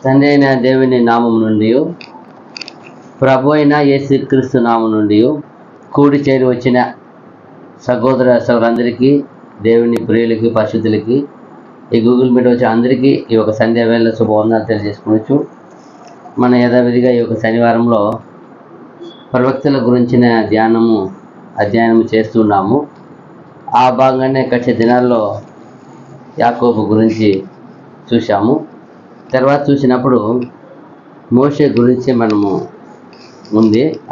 తండ్రి అయిన దేవుని నామం నుండి ప్రభు అయిన యేసుక్రీస్తు నామం నుండి కూడి చేరి వచ్చిన సహోదర సోదరులందరికీ, దేవుని ప్రియులకి, పరిశుద్ధులకి, ఈ గూగుల్ మీట్ వచ్చే అందరికీ ఈ యొక్క సంధ్యా వేళ శుభవందనాలు తెలియజేసుకోవచ్చు. మన యథావిధిగా ఈ యొక్క శనివారంలో ప్రవక్తల గురించిన అధ్యయనం చేస్తున్నాము. ఆ భాగంగానే గడిచే దినాల్లో యాకోబు గురించి చూసాము. తర్వాత చూసినప్పుడు మోషే గురించి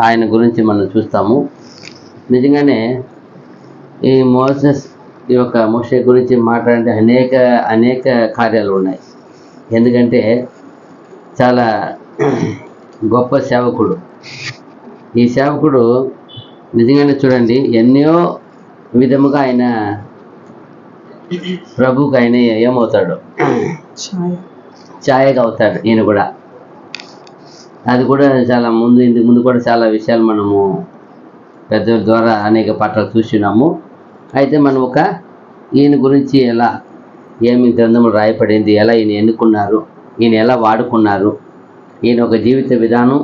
ఆయన గురించి మనం చూస్తాము. నిజంగానే ఈ మోషే గురించి మాట్లాడే అనేక కార్యాలు ఉన్నాయి. ఎందుకంటే చాలా గొప్ప సేవకుడు. ఈ సేవకుడు నిజంగానే చూడండి, ఎన్నో విధముగా ఆయన ప్రభుకి ఆయన ఏమవుతాడు, ఛాయగా అవుతాడు. ఈయన కూడా అది కూడా చాలా ఇంతకు ముందు కూడా చాలా విషయాలు మనము పెద్దల ద్వారా అనేక పాఠాలు చూస్తున్నాము. అయితే మనం ఈయన గురించి ఏమి గ్రంథములు రాయబడింది, ఎలా ఈయన ఎన్నుకున్నారు, ఈయన ఎలా వాడుకున్నారు, ఈయన ఒక జీవిత విధానం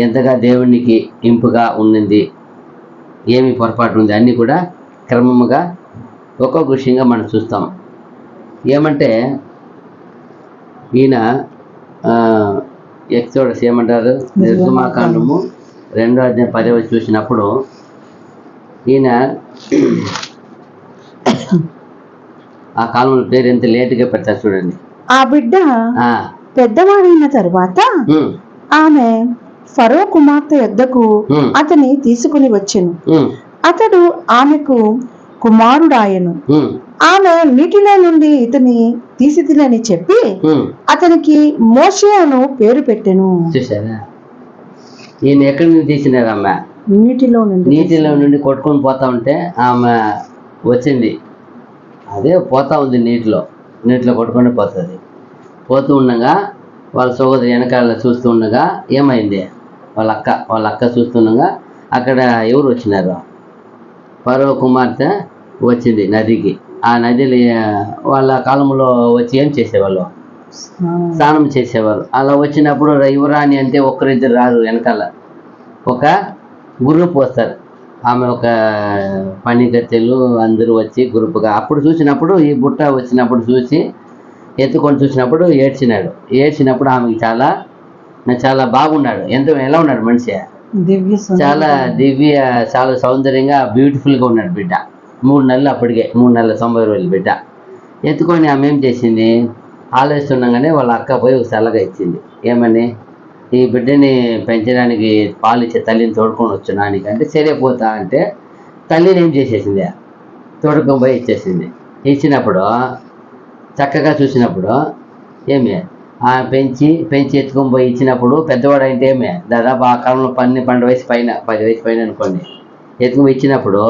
ఎంతగా దేవునికి ఇంపుగా ఉన్నది, ఏమి పొరపాటు ఉంది, అన్నీ కూడా క్రమముగా ఒక్కొక్క విషయంగా మనం చూస్తాం. ఏమంటే ఈయన ఎక్సోడస్ ఏమంటారు, నిర్గమాకాండము 2వ అధ్యాయం 10వ చూసినప్పుడు ఈయన ఆ కాలంలో పేరు ఎంత లేటుగా పెట్టారు చూడండి. ఆ బిడ్డ పెద్దవాడైన తరువాత ఆమె ఫరో కుమార్తె యొద్దకు అతని తీసుకుని వచ్చెను. అతడు ఆమెకు కుమారుడాయను. ఆమె నీటిలో నుండి ఇతని తీసితినని చెప్పి అతనికి మోషే అను పేరు పెట్టెను. చూసారా, ఈయన ఎక్కడి నుంచి తీసినారమ్మా? నీటిలో నుండి కొట్టుకొని పోతా ఉంటే ఆమె వచ్చింది. అదే పోతా ఉంది, నీటిలో కొట్టుకొని పోతుంది. పోతూ ఉండగా వాళ్ళ సోదరి వెనకాల చూస్తూ ఉండగా ఏమైంది, వాళ్ళ అక్క చూస్తుండగా అక్కడ ఎవరు వచ్చినారు, ఫరో కుమార్తె వచ్చింది నదికి. ఆ నదిలో వాళ్ళ కాలంలో వచ్చి ఏం చేసేవాళ్ళు, స్నానం చేసేవారు. అలా వచ్చినప్పుడు యువరాణి అంటే ఒక్కరిద్దరు రారు, వెనకాల ఒక గ్రూప్ వస్తారు. ఆమె ఒక పనికత్తెలు అందరూ వచ్చి గ్రూప్గా అప్పుడు చూసినప్పుడు ఈ బుట్ట వచ్చినప్పుడు చూసి ఎత్తుకొని చూసినప్పుడు ఏడ్చినప్పుడు ఆమెకి చాలా బాగున్నాడు. ఎలా ఉన్నాడు మనిషి, చాలా చాలా సౌందర్యంగా బ్యూటిఫుల్గా ఉన్నాడు బిడ్డ. 3 నెలలు, అప్పటికే 3 నెలల 90 రోజులు బిడ్డ. ఎత్తుకొని ఆమె ఏం చేసింది, ఆలోచిస్తుండగానే వాళ్ళ అక్క పోయి ఒక సలహా ఇచ్చింది. ఏమని, ఈ బిడ్డని పెంచడానికి పాలు ఇచ్చే తల్లిని తోడుకొని వచ్చున్నానికి అంటే సరిపోతా అంటే తల్లిని ఏం చేసేసింది, తోడుకొని పోయి ఇచ్చేసింది. ఇచ్చినప్పుడు చక్కగా చూసినప్పుడు ఏమి పెంచి ఎత్తుకొని పోయి ఇచ్చినప్పుడు పెద్దవాడు అంటే దాదాపు ఆ కాలంలో 12 వయసు పైన 10 వయసు పైన అనుకోండి, ఎత్తుకొని ఇచ్చినప్పుడు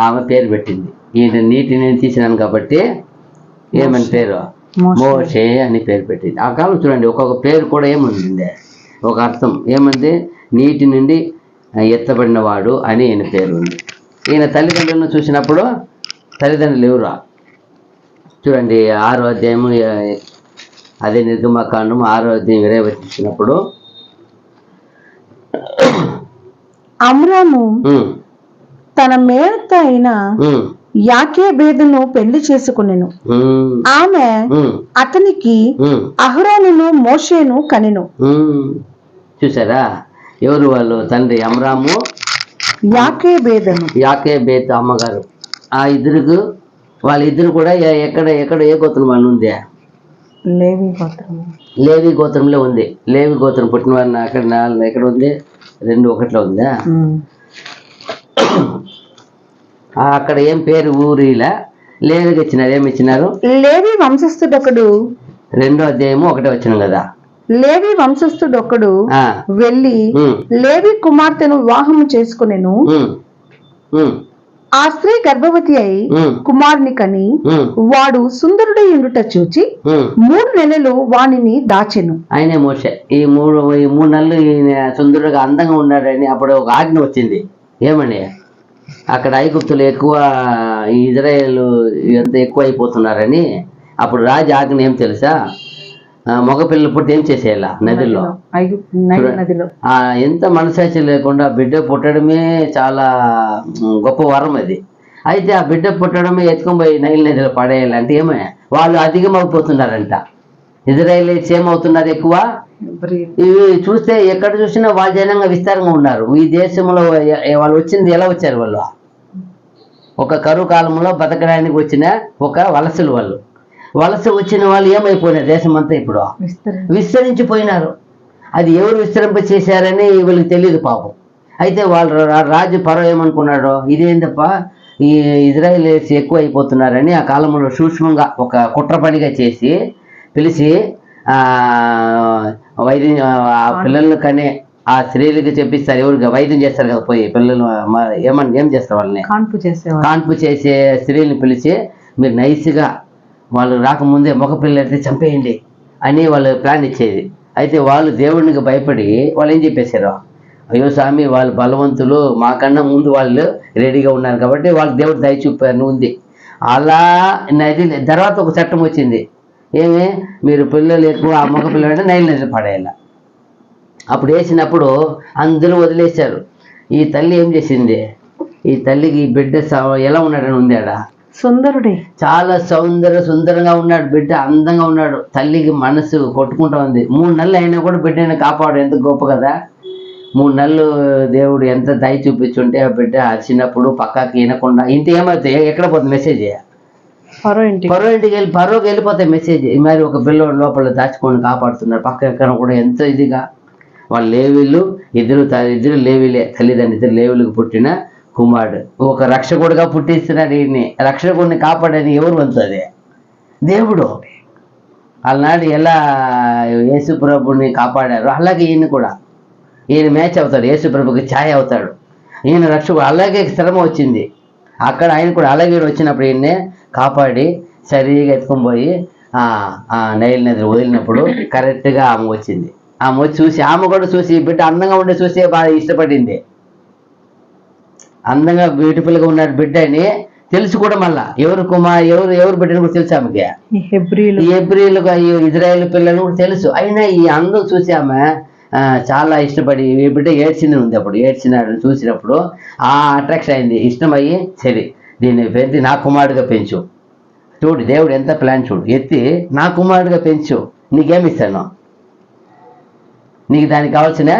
ఆమె పేరు పెట్టింది. ఈయన నీటిని తీసినాను కాబట్టి ఏమని పేరు, మోషే అని పేరు పెట్టింది. ఆ కాలం చూడండి, ఒక్కొక్క పేరు కూడా ఏముంది, ఒక అర్థం ఏమంది, నీటి నుండి ఎత్తబడినవాడు అని ఈయన పేరు ఉంది. ఈయన తల్లిదండ్రులను చూసినప్పుడు తల్లిదండ్రులు ఎవరు చూడండి, 6వ అధ్యాయము అదే నిర్గమాకాండం 6వ అధ్యాయం 20 చూసినప్పుడు అమ్రాము తన మేనత్త అయిన యాకేబేదును పెళ్లి చేసుకునెను. ఆమె అతనికి అహరోనును మోషేను కనెను. చూసారా, ఎవరు వాళ్ళు, తండ్రి అమ్రాము, యాకేబేతు అమ్మగారు. ఆ ఇద్దరు వాళ్ళిద్దరు కూడా ఎక్కడ ఏ గోత్రం అని ఉంది, లేవి గోత్రంలో ఉంది. లేవి గోత్రం పుట్టిన వారిని ఎక్కడ ఉంది, 2:1 ఉందా. అక్కడ ఏం పేరు ఊరిలా లేవికి ఇచ్చినారు. ఏమి ఇచ్చినారు, లేవి వంశస్థుడొకడు. 2వ అధ్యాయము 1 వచ్చిన కదా, లేవి వంశస్థుడొకడు వెళ్ళి లేవి కుమార్తెను వివాహము చేసుకునెను. ఆ స్త్రీ గర్భవతి అయి కుమారుని కని వాడు సుందరుడై ఉండుట చూచి 3 నెలలు వానిని దాచెను. ఆయనే మోషే. ఈ 3 నెలలు ఈయన సుందరుడుగా అందంగా ఉన్నాడని అప్పుడు ఒక ఆజ్ఞ వచ్చింది. ఏమని, అక్కడ ఐగుప్తులు ఎక్కువ, ఇజ్రాయేల్ ఎంత ఎక్కువ అయిపోతున్నారని అప్పుడు రాజు ఆజ్ఞ ఏం తెలుసా, మగపిల్లలు పుట్టి ఏం చేసేయాల నదిలో. నైల్ నదిలో ఎంత మనసాచి లేకుండా బిడ్డ పుట్టడమే చాలా గొప్ప వరం అది. అయితే ఆ బిడ్డ పుట్టడమే ఎత్తుకొని పోయి నైల్ నదిలో పడేయాలంటే ఏమే వాళ్ళు అధికమైపోతున్నారంట. ఇజ్రాయేలీస్ ఏమవుతున్నారు ఎక్కువ. ఇవి చూస్తే ఎక్కడ చూసినా వాళ్ళ జనంగా విస్తారంగా ఉన్నారు. ఈ దేశంలో వాళ్ళు వచ్చింది ఎలా వచ్చారు? వాళ్ళు ఒక కరువు కాలంలో బతకడానికి వచ్చిన ఒక వలసలు. వాళ్ళు వలస వచ్చిన వాళ్ళు ఏమైపోయినారు? దేశం అంతా ఇప్పుడు విస్తరించిపోయినారు. అది ఎవరు విస్తరింప చేశారని వీళ్ళకి తెలియదు పాపం. అయితే వాళ్ళు రాజు ఫరో ఏమనుకున్నాడు, ఇదేంటప్ప ఈ ఇజ్రాయేలీస్ ఎక్కువ అయిపోతున్నారని ఆ కాలంలో సూక్ష్మంగా ఒక కుట్ర పనిగా చేసి పిలిచి వైద్యం ఆ పిల్లలు కనే ఆ స్త్రీలకి చెప్పిస్తారు. ఎవరికి వైద్యం చేస్తారు కదా, పోయి పిల్లలు ఏం చేస్తారు? వాళ్ళని కాన్పు చేసే స్త్రీలను పిలిచి మీరు నైస్గా వాళ్ళు రాకముందే మగ పిల్లలైతే చంపేయండి అని వాళ్ళు ప్లాన్ ఇచ్చేది. అయితే వాళ్ళు దేవుడికి భయపడి వాళ్ళు ఏం చెప్పేశారు, అయ్యో స్వామి వాళ్ళు బలవంతులు, మాకన్నా ముందు వాళ్ళు రెడీగా ఉన్నారు కాబట్టి వాళ్ళు దేవుడు దయ చూపారు ఉంది. అలా నది తర్వాత ఒక చట్టం వచ్చింది, ఏమి మీరు పిల్లలు ఎక్కువ ఆ మగ పిల్లలు నైల్ నది పడేయాల. అప్పుడు వేసినప్పుడు అందరూ వదిలేశారు. ఈ తల్లి ఏం చేసింది, ఈ తల్లికి ఈ బిడ్డ ఎలా ఉన్నాడని ఉంది ఆడ సుందరుడే, చాలా సుందరంగా ఉన్నాడు బిడ్డ, అందంగా ఉన్నాడు. తల్లికి మనసు కొట్టుకుంటా ఉంది. 3 నెలలు అయినా కూడా బిడ్డని కాపాడు, ఎంత గొప్ప కదా. 3 నెలలు దేవుడు ఎంత దయ చూపించుంటే ఆ బిడ్డ అరిచినప్పుడు పక్కకి వినకుండా ఇంటి ఏమవుతాయి, ఎక్కడ పోతుంది మెసేజ్, పరోకి వెళ్ళిపోతాయి మెసేజ్. మరి ఒక పిల్లోడు లోపల దాచుకొని కాపాడుతున్నారు, పక్క ఎక్కడ కూడా ఎంత ఇదిగా. వాళ్ళు లేవీళ్ళు, ఇద్దరు లేవీలే, తల్లిదండ్రులు ఇద్దరు లేవీలకు పుట్టిన కుమారుడు. ఒక రక్షకుడుగా పుట్టిస్తున్నాడు. ఈయన్ని రక్షకుడిని కాపాడని ఎవరు వంతుది? దేవుడు. అలనాడు ఎలా యేసు ప్రభుని కాపాడారు అలాగే ఈయన కూడా, ఈయన మ్యాచ్ అవుతాడు, యేసు ప్రభుకి ఛాయ అవుతాడు. ఈయన రక్షకుడు. అలాగే శ్రమ వచ్చింది అక్కడ, ఆయన కూడా అలాగే వచ్చినప్పుడు ఈయన్నే కాపాడి సరిగా ఎత్తుకొని పోయి నైల్ నది వదిలినప్పుడు కరెక్ట్గా ఆమె వచ్చింది. ఆమె వచ్చి చూసి, ఆమె కూడా చూసి బిడ్డ అందంగా ఉండే చూసి బాగా ఇష్టపడింది. అందంగా బ్యూటిఫుల్గా ఉన్నాడు బిడ్డ అని తెలుసు కూడా. మళ్ళా ఎవరు ఎవరు బిడ్డని కూడా తెలుసు ఆమెకి. హెబ్రీలుగా ఇజ్రాయేల్ పిల్లలు కూడా తెలుసు. అయినా ఈ అందం చూసి ఆమె చాలా ఇష్టపడి, ఈ బిడ్డ ఏడ్చింది ఉంది. అప్పుడు ఏడ్చినాడు చూసినప్పుడు అట్రాక్షన్ అయింది, ఇష్టమయ్యి సరే దీన్ని పెట్టి నా కుమారుడిగా పెంచు. చూడు దేవుడు ఎంత ప్లాన్ చూడు, ఎత్తి నా కుమారుడిగా పెంచు, నీకేమిస్తాను, నీకు దానికి కావాల్సిన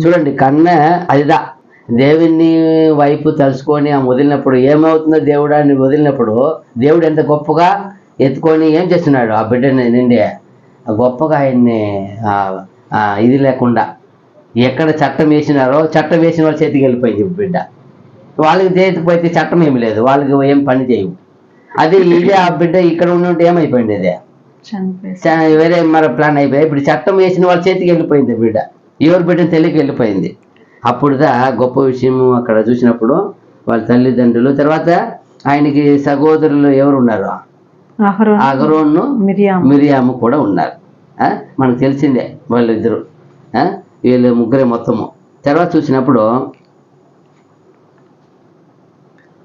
చూడండి కన్నా అదిదా. దేవుని వైపు తలుచుకొని ఆమె వదిలినప్పుడు ఏమవుతుందో, దేవుడాన్ని వదిలినప్పుడు దేవుడు ఎంత గొప్పగా ఎత్తుకొని ఏం చేస్తున్నాడు ఆ బిడ్డని నిండి గొప్పగా ఆయన్ని ఇది లేకుండా ఎక్కడ చట్టం వేసినారో చట్టం వేసిన వాళ్ళ చేతికి వెళ్ళిపోయింది బిడ్డ. వాళ్ళకి చేతికి పోతే చట్టం ఏమి లేదు, వాళ్ళకి ఏం పని చేయవు. అది ఇదే ఆ బిడ్డ ఇక్కడ ఉంటే ఏమైపోయింది, అదే వేరే మరి ప్లాన్ అయిపోయి ఇప్పుడు చట్టం వేసిన వాళ్ళ చేతికి వెళ్ళిపోయింది బిడ్డ. ఎవరి బిడ్డని తెలియకి వెళ్ళిపోయింది. అప్పుడుదా గొప్ప విషయము అక్కడ చూసినప్పుడు వాళ్ళ తల్లిదండ్రులు, తర్వాత ఆయనకి సహోదరులు ఎవరు ఉన్నారు, అహరోను మిరియాము కూడా ఉన్నారు. మనకు తెలిసిందే వాళ్ళిద్దరు, వీళ్ళు ముగ్గురే మొత్తము. తర్వాత చూసినప్పుడు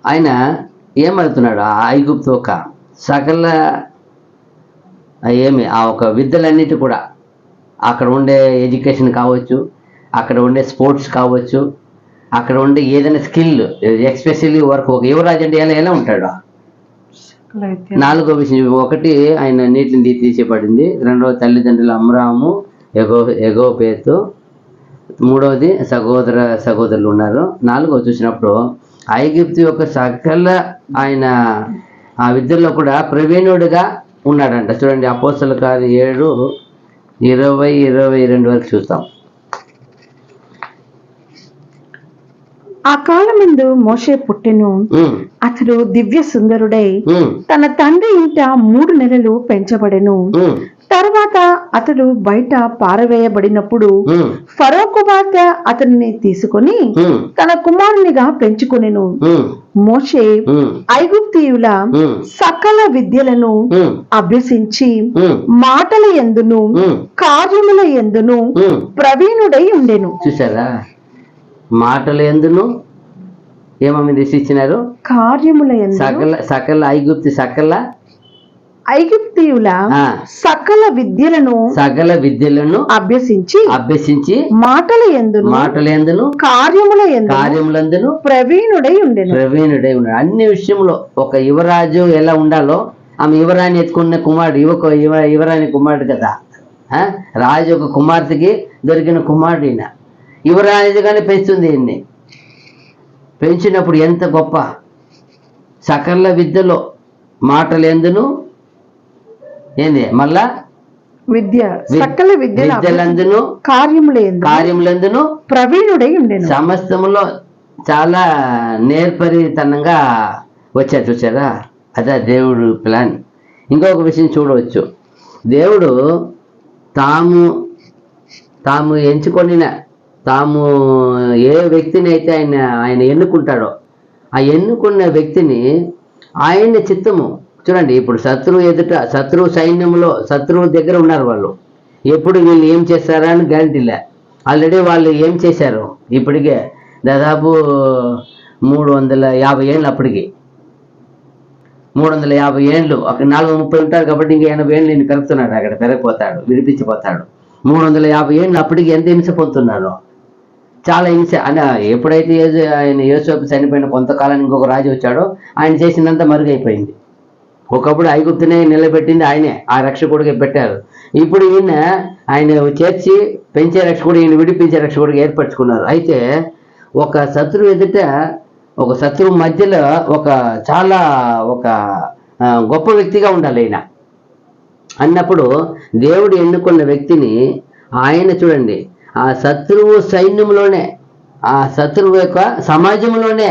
ఆయన ఏమడుతున్నాడు, ఆ ఐగుప్తు ఒక సకల ఆ ఒక విద్యలన్నిటి కూడా, అక్కడ ఉండే ఎడ్యుకేషన్ కావచ్చు, అక్కడ ఉండే స్పోర్ట్స్ కావచ్చు, అక్కడ ఉండే ఏదైనా స్కిల్, ఎస్పెషల్లీ వర్క్. ఒక యువరాజు అంటే ఎలా ఉంటాడు. 4వ విషయం, ఒకటి ఆయన నీటిని తీసేపడింది, 2వ తల్లిదండ్రులు అమ్రాము ఎగోపేతు, 3వది సహోదరులు ఉన్నారు, 4వ చూసినప్పుడు ఐగుప్తు యొక్క సకల ఆయన ఆ విద్యలో కూడా ప్రవీణుడిగా ఉన్నాడంట. చూడండి అపోస్తల కార్యం 7:20-22 వరకు చూస్తాం. ఆ కాలమందు మోషే పుట్టెను, అతడు దివ్య సుందరుడై తన తండ్రి ఇంట 3 నెలలు పెంచబడెను. తర్వాత అతడు బయట పారవేయబడినప్పుడు ఫరో కుమార్తె అతనిని తీసుకొని తన కుమారునిగా పెంచుకొనెను. మోషే ఐగుప్తీయుల సకల విద్యలను అభ్యసించి మాటల యందును కార్యముల యందును ప్రవీణుడై ఉండెను. చూసారా, మాటల యందును ఏమేమి దిశించినారు, కార్యముల యందు సకల ఐగుప్తి సకల ఐగుప్తీయుల ఆ, సకల విద్యలను అభ్యసించి మాటల మాటలందును కార్యములందును ప్రవీణుడై ఉండెను. అన్ని విషయంలో ఒక యువరాజు ఎలా ఉండాలో ఆమె యువరాణి ఎత్తుకున్న కుమారుడు యువరాణి కుమారుడు కదా. రాజు ఒక కుమార్తెకి దొరికిన కుమారుడు ఈయన. యువరాజుగానే పెంచుతుంది ఈయన్ని. పెంచినప్పుడు ఎంత గొప్ప సకల విద్యలో మాటలందును ఏంది మళ్ళా సకల విద్యలందును కార్యములందును ప్రవీణుడై ఉండెను. సమస్తములో చాలా నేర్పరితనంగా వచ్చారు. చూసారా, అదే దేవుడు ప్లాన్. ఇంకొక విషయం చూడవచ్చు. దేవుడు తాము ఎంచుకొనిన తాము ఏ వ్యక్తిని అయితే ఆయన ఎన్నుకుంటాడో ఆ ఎన్నుకున్న వ్యక్తిని ఆయన చిత్తము చూడండి. ఇప్పుడు శత్రువు సైన్యంలో శత్రువు దగ్గర ఉన్నారు వాళ్ళు. ఎప్పుడు వీళ్ళు ఏం చేస్తారా అని గ్యారంటీలే. ఆల్రెడీ వాళ్ళు ఏం చేశారు ఇప్పటికే దాదాపు 350 ఏళ్ళు. అప్పటికి 350 ఏళ్ళు. అక్కడ 430 ఉంటారు కాబట్టి ఇంకా 80 ఏళ్ళు నేను పెరుగుతున్నాడు. అక్కడ పెరిగిపోతాడు, విడిపించిపోతాడు. 350 ఏళ్ళు అప్పటికి ఎంత హింస పొందుతున్నారు. చాలా హింస అని ఎప్పుడైతే ఆయన యోసేపు చనిపోయిన కొంతకాలం ఇంకొక రాజు వచ్చాడో ఆయన చేసినంత మరుగైపోయింది. ఒకప్పుడు ఐగుప్తునే నిలబెట్టింది ఆయనే, ఆ రక్షకుడికి పెట్టారు. ఇప్పుడు ఆయన చేర్చి పెంచే రక్షకుడు, ఈయన విడిపించే రక్షకుడికి ఏర్పరచుకున్నారు. అయితే ఒక శత్రువు ఎదుట ఒక శత్రువు మధ్యలో చాలా గొప్ప వ్యక్తిగా ఉండాలి ఆయన అన్నప్పుడు దేవుడు ఎన్నుకున్న వ్యక్తిని ఆయన చూడండి ఆ శత్రువు సైన్యంలోనే ఆ శత్రువు యొక్క సమాజంలోనే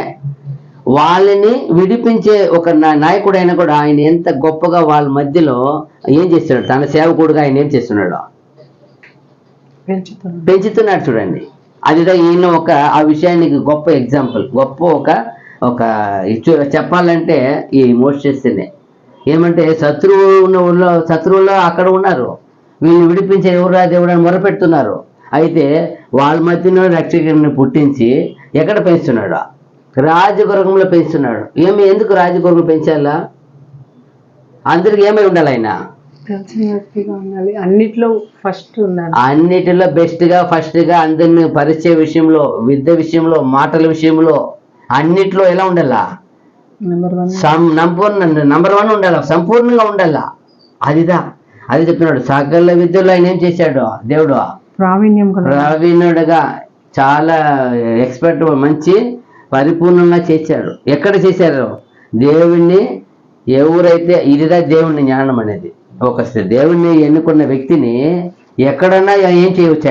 వాళ్ళని విడిపించే ఒక నాయకుడు అయినా కూడా ఆయన ఎంత గొప్పగా వాళ్ళ మధ్యలో ఏం చేస్తున్నాడు, తన సేవకుడుగా ఆయన ఏం చేస్తున్నాడు, పెంచుతున్నాడు. చూడండి, అదిదా ఈయన ఆ విషయానికి గొప్ప ఎగ్జాంపుల్. గొప్ప ఒక చెప్పాలంటే ఈ మోసెస్నే ఏమంటే శత్రువులో అక్కడ ఉన్నారు. వీళ్ళు విడిపించే ఎవరా దేవుడు అని మొరపెడుతున్నారు. అయితే వాళ్ళ మధ్యలో రక్షకుడిని పుట్టించి ఎక్కడ పెంచుతున్నాడు? రాజగృహంలో పెంచుతున్నాడు. ఎందుకు రాజగృహం పెంచాలా? అందరికి ఏమై ఉండాలి? ఆయన అన్నిటిలో బెస్ట్గా ఫస్ట్గా అందరిని పరిచయ విషయంలో, విద్య విషయంలో, మాటల విషయంలో అన్నిట్లో ఎలా ఉండాలా? నంబర్ 1 ఉండాలా, సంపూర్ణంగా ఉండాలా. అది చెప్తున్నాడు. సకల విద్యలో ఆయన ఏం చేశాడు దేవుడు? ప్రావీణ్యుడుగా చాలా ఎక్స్పర్ట్, మంచి పరిపూర్ణంగా చేశాడు. ఎక్కడ చేశారు? దేవుణ్ణి ఎవరైతే ఇదిదా దేవుణ్ణి జ్ఞానం అనేది. ఒక దేవుణ్ణి ఎన్నుకున్న వ్యక్తిని ఎక్కడన్నా ఏం చేయవచ్చు?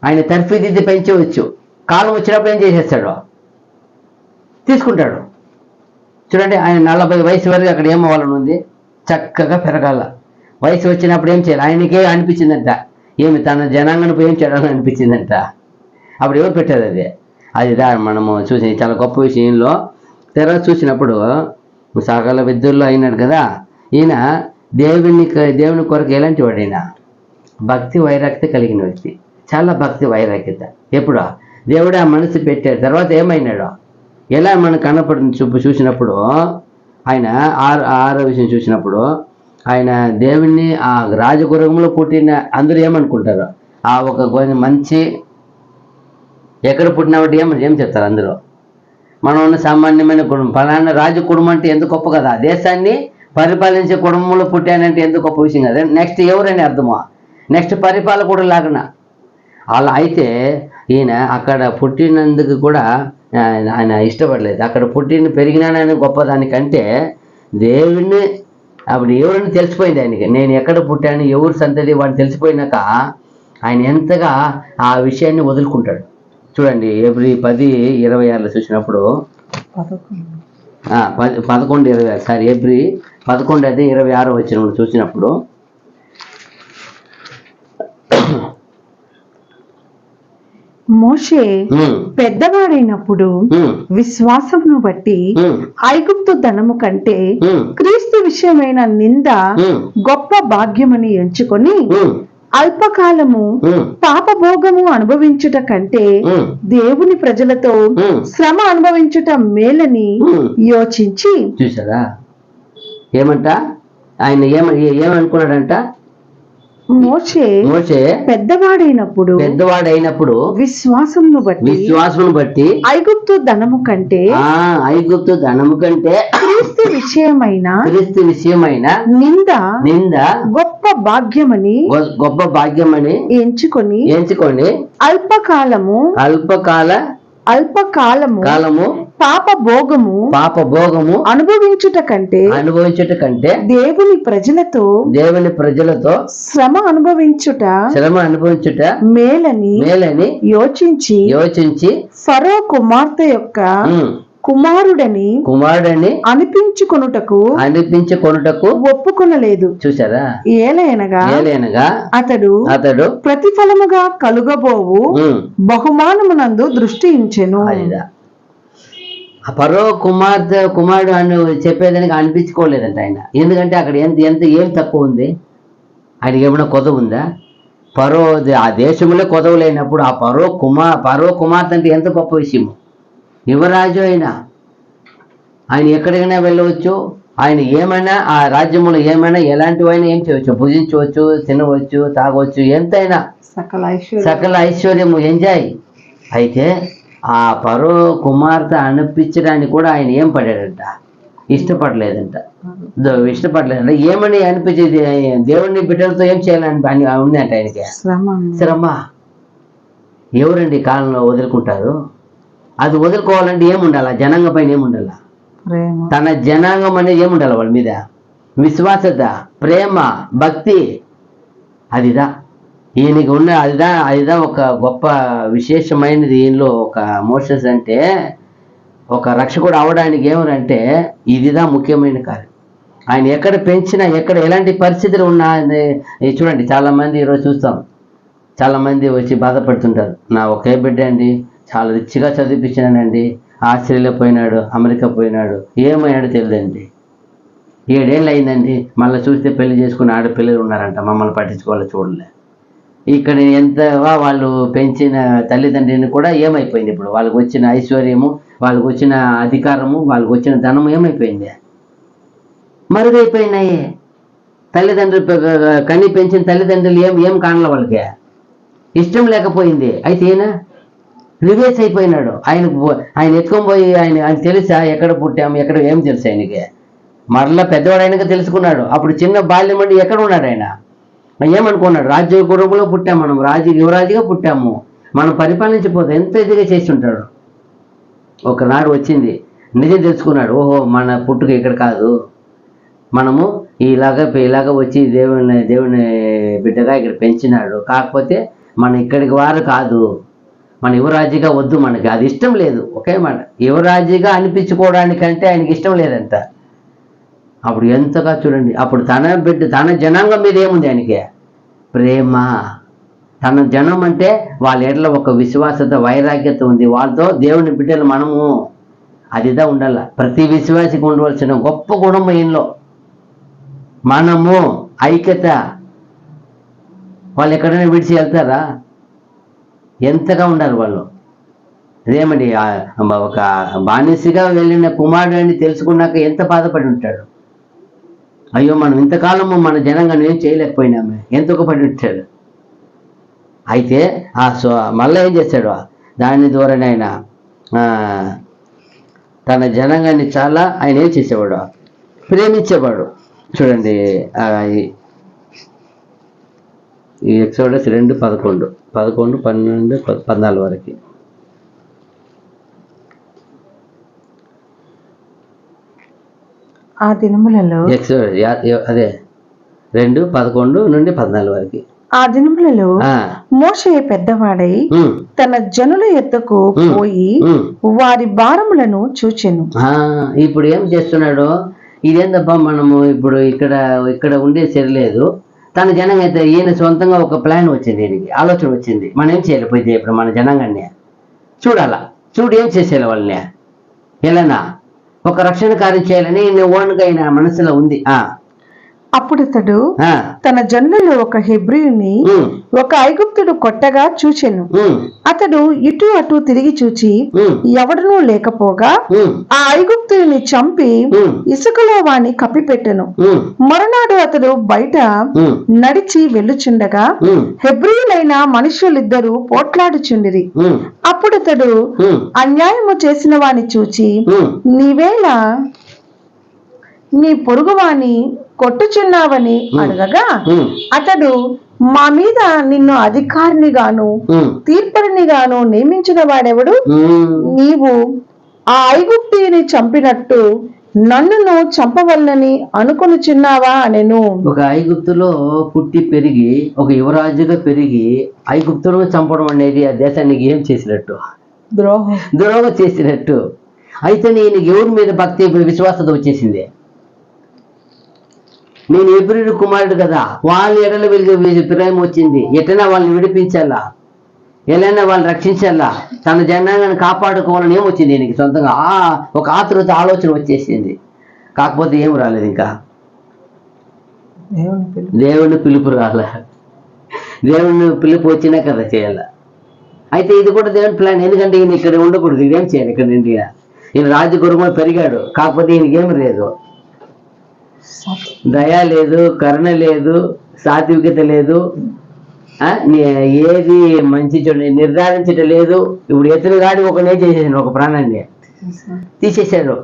ఆయన తర్ఫీదిద్ది పెంచవచ్చు. కాలం వచ్చినప్పుడు ఏం చేసేస్తాడు? తీసుకుంటాడు. చూడండి, ఆయన 40 వయసు వరకు అక్కడ ఏమవ్వాలని ఉంది, చక్కగా పెరగాల. వయసు వచ్చినప్పుడు ఏం చేయాలి? ఆయనకే అనిపించిందంట, తన జనాంగను ఏం చేయాలని అనిపించిందంట. అప్పుడు ఎవరు పెట్టారు? అది మనము చూసి చాలా గొప్ప విషయంలో తర్వాత చూసినప్పుడు సకల విద్యల్లో అయినాడు కదా ఈయన. దేవుని కొరకు ఎలాంటి వాడు? ఈయన భక్తి వైరాగ్యత కలిగిన వ్యక్తి. చాలా భక్తి వైరాగ్యత. ఎప్పుడు దేవుడు ఆ మనసు పెట్టాడు. తర్వాత ఏమైనాడు? ఎలా మనకు కనపడుతుంది చూసినప్పుడు ఆయన ఆరో విషయం చూసినప్పుడు ఆయన దేవుణ్ణి ఆ రాజగృహంలో పుట్టిన అందరూ ఏమనుకుంటారు? కొంచెం మంచి ఎక్కడ పుట్టినప్పుడు ఏం చెప్తారు అందరూ? మనం ఉన్న సామాన్యమైన కుటుంబం, ఫలానా రాజు కుటుంబం అంటే ఎంత గొప్ప కదా, దేశాన్ని పరిపాలించే కుటుంబంలో పుట్టానంటే ఎంత గొప్ప విషయం కదా. నెక్స్ట్ ఎవరని అర్థమా? నెక్స్ట్ పరిపాలకుడు లాగా అలా. అయితే ఈయన అక్కడ పుట్టినందుకు కూడా ఆయన ఇష్టపడలేదు. అక్కడ పెరిగినానని గొప్పదానికంటే దేవుణ్ణి అప్పుడు ఎవరిని తెలిసిపోయింది ఆయనకి. నేను ఎక్కడ పుట్టాను, ఎవరు సంతతి వాడిని తెలిసిపోయినాక ఆయన ఎంతగా ఆ విషయాన్ని వదులుకుంటాడు. చూడండి, ఏప్రిల్ 10:26 చూసినప్పుడు 11:26 ఏప్రిల్ 11:26 వచ్చినప్పుడు చూసినప్పుడు మోషే పెద్దవాడైనప్పుడు విశ్వాసమును బట్టి ఐగుప్తు ధనము కంటే క్రీస్తు విషయమైన నింద గొప్ప భాగ్యమని ఎంచుకొని అల్పకాలము పాపభోగము అనుభవించుట కంటే దేవుని ప్రజలతో శ్రమ అనుభవించుట మేలని యోచించి. చూసారా ఏమంట? ఆయన ఏమనుకున్నాడంట? మోషే పెద్దవాడైనప్పుడు విశ్వాసమును బట్టి ఐగుప్తు ధనము కంటే క్రీస్తు విషయమైన నింద గొప్ప భాగ్యమని ఎంచుకొని అల్పకాలము పాప భోగము అనుభవించుట కంటే దేవుని ప్రజలతో శ్రమ అనుభవించుట మేలని యోచించి ఫరో కుమార్తె యొక్క కుమారుడని అనిపించుకొనుటకు ఒప్పుకొనలేదు. చూసారా? ఏలైనగా అతడు ప్రతిఫలముగా కలుగబోవు బహుమానమునందు దృష్టి ఉంచెను. ఫరో కుమారుడు అని చెప్పేదానికి అనిపించుకోలేదంట ఆయన. ఎందుకంటే అక్కడ ఏం తక్కువ ఉంది? ఆయనకి ఏమైనా కొదవ ఉందా? ఆ దేశంలో కొదవ లేనప్పుడు ఆ ఫరో కుమార్తె అంటే ఎంత గొప్ప విషయము. యువరాజు ఆయన ఎక్కడికైనా వెళ్ళవచ్చు. ఆయన ఏమైనా ఆ రాజ్యంలో ఏమైనా ఎలాంటివైనా ఏం చేయవచ్చు, భుజించవచ్చు, తినవచ్చు, తాగవచ్చు, ఎంతైనా సకల ఐశ్వర్యము ఎంజాయ్. అయితే ఆ ఫరో కుమార్తె అనిపించడానికి కూడా ఆయన ఏం పడాడంట? ఇష్టపడలేదంట. ఏమని అనిపించేది? దేవుడిని బిడ్డలతో ఏం చేయాలని ఉందంట ఆయనకి. శ్రమ ఎవరండి ఈ కాలంలో వదులుకుంటారు? అది వదులుకోవాలంటే ఏముండాల? జనాంగం పైన ఏముండాల? తన జనాంగం అనేది ఏముండాలి వాళ్ళ మీద? విశ్వాసత, ప్రేమ, భక్తి. అదిదా ఈయనకి ఉన్న అదిదా ఒక గొప్ప విశేషమైనది. ఈయనలో ఒక మోషస్ అంటే ఒక రక్షకుడు అవడానికి ఏమనంటే ఇదిదా ముఖ్యమైన కార్యం. ఆయన ఎక్కడ పెంచినా, ఎక్కడ ఎలాంటి పరిస్థితులు ఉన్నా చూడండి. చాలామంది ఈరోజు చూస్తాం, చాలామంది వచ్చి బాధపడుతుంటారు. నా ఒకే బిడ్డ అండి, చాలా రిచ్గా చదివిపించానండి, ఆస్ట్రేలియా పోయినాడు, అమెరికా పోయినాడు, ఏమయ్యాడో తెలియదండి. 7 ఏళ్ళు అయిందండి, మళ్ళీ చూస్తే పెళ్లి చేసుకుని ఆడపిల్లలు ఉన్నారంట, మమ్మల్ని పట్టించుకోవాలి చూడలే. ఇక్కడ ఎంతగా వాళ్ళు పెంచిన తల్లిదండ్రిని కూడా ఏమైపోయింది? ఇప్పుడు వాళ్ళకి వచ్చిన ఐశ్వర్యము, వాళ్ళకి వచ్చిన అధికారము, వాళ్ళకి వచ్చిన ధనము ఏమైపోయింది? మరుగైపోయినాయి. తల్లిదండ్రులు కని పెంచిన తల్లిదండ్రులు ఏం కానలే, వాళ్ళకి ఇష్టం లేకపోయింది. అయితే ఈయన రివేస్ అయిపోయినాడు. ఆయన ఎత్తుకొని పోయి ఆయన తెలుసా ఎక్కడ పుట్టాము, ఎక్కడ ఏం తెలుసు ఆయనకి? మరలా పెద్దవాడు ఆయనగా తెలుసుకున్నాడు. అప్పుడు చిన్న బాల్యం అండి ఎక్కడ ఉన్నాడు ఆయన? ఏమనుకున్నాడు? రాజ్య కుటుంబంలో పుట్టాము, మనం యువరాజుగా పుట్టాము, మనం పరిపాలించిపోతే ఎంత ఇదిగా చేసి ఉంటాడు. ఒకనాడు వచ్చింది, నిజం తెలుసుకున్నాడు. ఓహో, మన పుట్టుక ఇక్కడ కాదు, మనము ఇలాగ వచ్చి దేవుని బిడ్డగా ఇక్కడ పెంచినాడు. కాకపోతే మన ఇక్కడికి వారు కాదు, మన యువరాజుగా వద్దు, మనకి అది ఇష్టం లేదు. ఒకే మాట, యువరాజుగా అనిపించుకోవడానికంటే ఆయనకి ఇష్టం లేదంట. అప్పుడు ఎంతగా చూడండి, అప్పుడు తన జనాంగం మీద ఏముంది ఆయనకి? ప్రేమ. తన జనం అంటే వాళ్ళ ఎడల ఒక విశ్వాసత, వైరాగ్యత ఉంది. వాళ్ళతో దేవుని బిడ్డలు మనము అదిదా ఉండాల. ప్రతి విశ్వాసికి ఉండవలసిన గొప్ప గుణం ఈయనలో మనము ఐక్యత. వాళ్ళు ఎక్కడైనా విడిచి వెళ్తారా? ఎంతగా ఉండాలి వాళ్ళు. అదేమండి, ఒక బానిసగా వెళ్ళిన కుమారుడు అని తెలుసుకున్నాక ఎంత బాధపడి ఉంటాడు. అయ్యో, మనం ఇంతకాలము మన జనాంగాన్ని ఏం చేయలేకపోయినామే, ఎంతకు పడి ఉంటాడు. అయితే మళ్ళీ ఏం చేశాడు? దాని ద్వారానే ఆయన తన జనాంగాన్ని చాలా ఆయన ఏం చేసేవాడు? ప్రేమించేవాడు. చూడండి, ఈ ఎక్సోడస్ 2:11, 11, 12, 14 వరకు. ఆ దినములలో అదే 2:11 నుండి 14 వరకు. ఆ దినములలో మోషే పెద్దవాడై తన జనుల ఎద్దకు పోయి వారి భారములను చూచెను. ఇప్పుడు ఏం చేస్తున్నాడు? ఇదేందబ్బా, మనము ఇప్పుడు ఇక్కడ ఉండే సరిలేదు. తన జనంగా అయితే ఈయన సొంతంగా ఒక ప్లాన్ వచ్చింది, ఈయనకి ఆలోచన వచ్చింది. మనం ఏం చేయాలి? పోయితే ఇప్పుడు మన జనాంగాన్ని చూడాలా, ఏం చేసేయాలి వాళ్ళని, ఎలానా ఒక రక్షణ కార్యం చేయాలని ఓన్గా ఆయన మనసులో ఉంది. అప్పుడతడు ఆ, తన జనులలో ఒక హెబ్రీయుని ఉమ్, ఒక ఐగుప్తుడు కొట్టగా చూచెను. ఉమ్, అతడు ఇటు అటు తిరిగి చూచి ఉమ్, ఎవడనూ లేకపోగా ఉమ్, ఆ ఐగుప్తుని చంపి ఉమ్, ఇసుకలో వాణ్ణి కప్పిపెట్టెను. ఉమ్, మరునాడు అతడు బయట ఉమ్, నడిచి వెళ్ళుచుండగా ఉమ్, హెబ్రీయులైన మనుష్యులిద్దరూ పోట్లాడుచుండిరి. ఉమ్, అప్పుడతడు ఉమ్, అన్యాయము చేసిన వాని చూచి ఉమ్, నీవేళ నీ పొరుగువాని కొట్టుచున్నావని అడగగా ఉమ్, అతడు మా మీద నిన్ను అధికారిని గాను ఉమ్, తీర్పరిని గాను నియమించిన వాడెవడు? ఉమ్. నీవు ఆ ఐగుప్తీయుని చంపినట్టు నన్నును చంపవలనని అనుకొనుచున్నావా అనెను. ఒక ఐగుప్తులో పుట్టి పెరిగి ఒక యువరాజుగా పెరిగి ఐగుప్తును చంపడం అనేది ఆ దేశానికి ఏం చేసినట్టు? ద్రోహం చేసినట్టు. అయితే నేను ఎవరి మీద భక్తి విశ్వాసత వచ్చేసింది? నేను హెబ్రీయుడు కుమారుడు కదా, వాళ్ళ ఎడల వీళ్ళకి ప్రేమ వచ్చింది. ఎటైనా వాళ్ళని విడిపించాలా, ఎలాగైనా వాళ్ళని రక్షించాలా, తన జనాంగాన్ని కాపాడుకోవాలని ఏమొచ్చింది దీనికి సొంతంగా ఒక ఆతృత ఆలోచన వచ్చేసింది. కాకపోతే ఏం రాలేదు, ఇంకా దేవుని పిలుపు రాలే. దేవుని పిలుపు వచ్చినా కదా చేయాల. అయితే ఇది కూడా దేవుని ప్లాన్. ఎందుకంటే ఈయన ఇక్కడ ఉండకూడదు, ఇదేం చేయాలి ఇక్కడ ఇండియా. ఈయన రాజగురుగా పెరిగాడు, కాకపోతే ఈయనకి ఏమి లేదు, దయ లేదు, కరుణ లేదు, సాత్వికత లేదు, ఏది మంచి చెడు నిర్ధారించడం లేదు. ఇప్పుడు ఎత్తులు గాడి ఒకనే చేసేసాను, ఒక ప్రాణాన్ని తీసేశారు.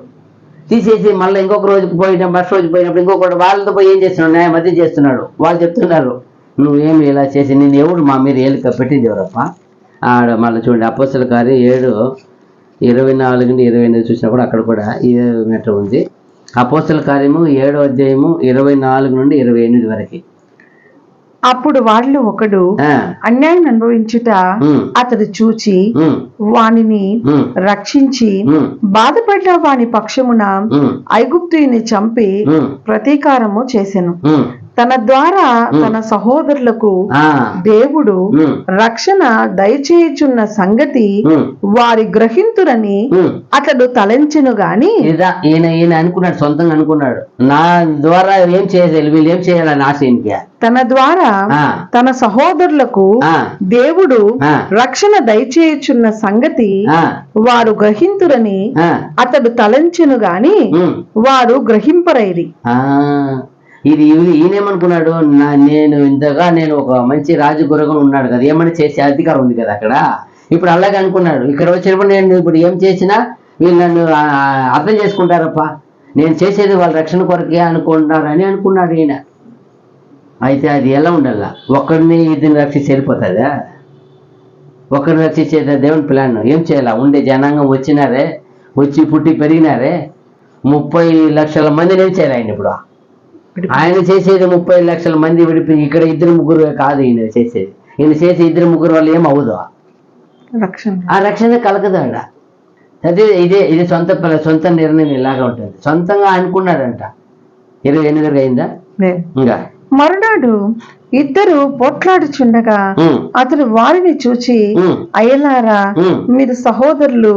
తీసేసి మళ్ళీ ఇంకొక రోజుకి పోయిన ఫస్ట్ రోజు పోయినప్పుడు ఇంకొకటి వాళ్ళతో పోయి ఏం చేస్తున్నాడు, న్యాయం మధ్య చేస్తున్నాడు. వాళ్ళు చెప్తున్నారు నువ్వేమి ఇలా చేసి నేను ఎవడు మా మీరు ఏలిక పెట్టింది ఎవరప్ప. ఆడ మళ్ళీ చూడండి అపోస్తల కార్యం 7:24-28 చూసినప్పుడు అక్కడ కూడా ఇదే మెట్ట ఉంది. అపోస్తల కార్యము 7వ అధ్యాయము 24-28 వరకు. అప్పుడు వాళ్ళు ఒకడు అన్యాయం అనుభవించుట అతడు చూచి వానిని రక్షించి బాధపడిన వాని పక్షమున ఐగుప్తుని చంపి ప్రతీకారము చేసెను. తన ద్వారా తన సహోదరులకు దేవుడు రక్షణ దయచేయుచున్న సంగతి వారి గ్రహింతురని అతడు తలంచెను గాని ఈయన అనుకున్నాడు, సొంతంగా అనుకున్నాడు నా ద్వారా ఏం చేయాలి, వీళ్ళు ఏం చేయాలని ఆశ. తన ద్వారా తన సహోదరులకు దేవుడు రక్షణ దయచేయుచున్న సంగతి వారు గ్రహింతురని అతడు తలంచెను గాని వారు గ్రహింపరైరి. ఇది ఈయనేమనుకున్నాడు, నేను ఇంతగా నేను ఒక మంచి రాజగురుగా ఉన్నాడు కదా, ఏమని చేసే అధికారం ఉంది కదా అక్కడ. ఇప్పుడు అలాగే అనుకున్నాడు, ఇక్కడ వచ్చినప్పుడు నేను ఇప్పుడు ఏం చేసినా వీళ్ళు నన్ను అర్థం చేసుకుంటారప్ప, నేను చేసేది వాళ్ళ రక్షణ కొరకే అనుకుంటారని అనుకున్నాడు ఈయన. అయితే అది ఎలా ఉండాలా? ఒక్కడిని ఇద్దరిని రక్షించి వెళ్ళిపోతుందా? ఒకరిని రక్షించేదా దేవుని ప్లాన్? ఏం చేయాలా? ఉండే జనాంగం వచ్చినారే, వచ్చి పుట్టి పెరిగినారే, 30 లక్షల మందిని ఏం చేయాలి ఆయన? ఇప్పుడు ఆయన చేసేది 30 లక్షల మంది విడిపి, ఇక్కడ 2-3 కాదు ఈయన చేసేది. ఈయన చేసే 2-3 వాళ్ళు ఏం అవ్వదు, ఆ రక్షణ కలగదు ఆడ. అదే ఇది సొంత నిర్ణయం ఇలాగా ఉంటుంది. సొంతంగా అనుకున్నాడంట. 28 వరకు అయిందా? ఇంకా మరునాడు ఇద్దరు పోట్లాడుచుండగా అతడు వారిని చూచి అయ్యలారా, మీరు సహోదరులు,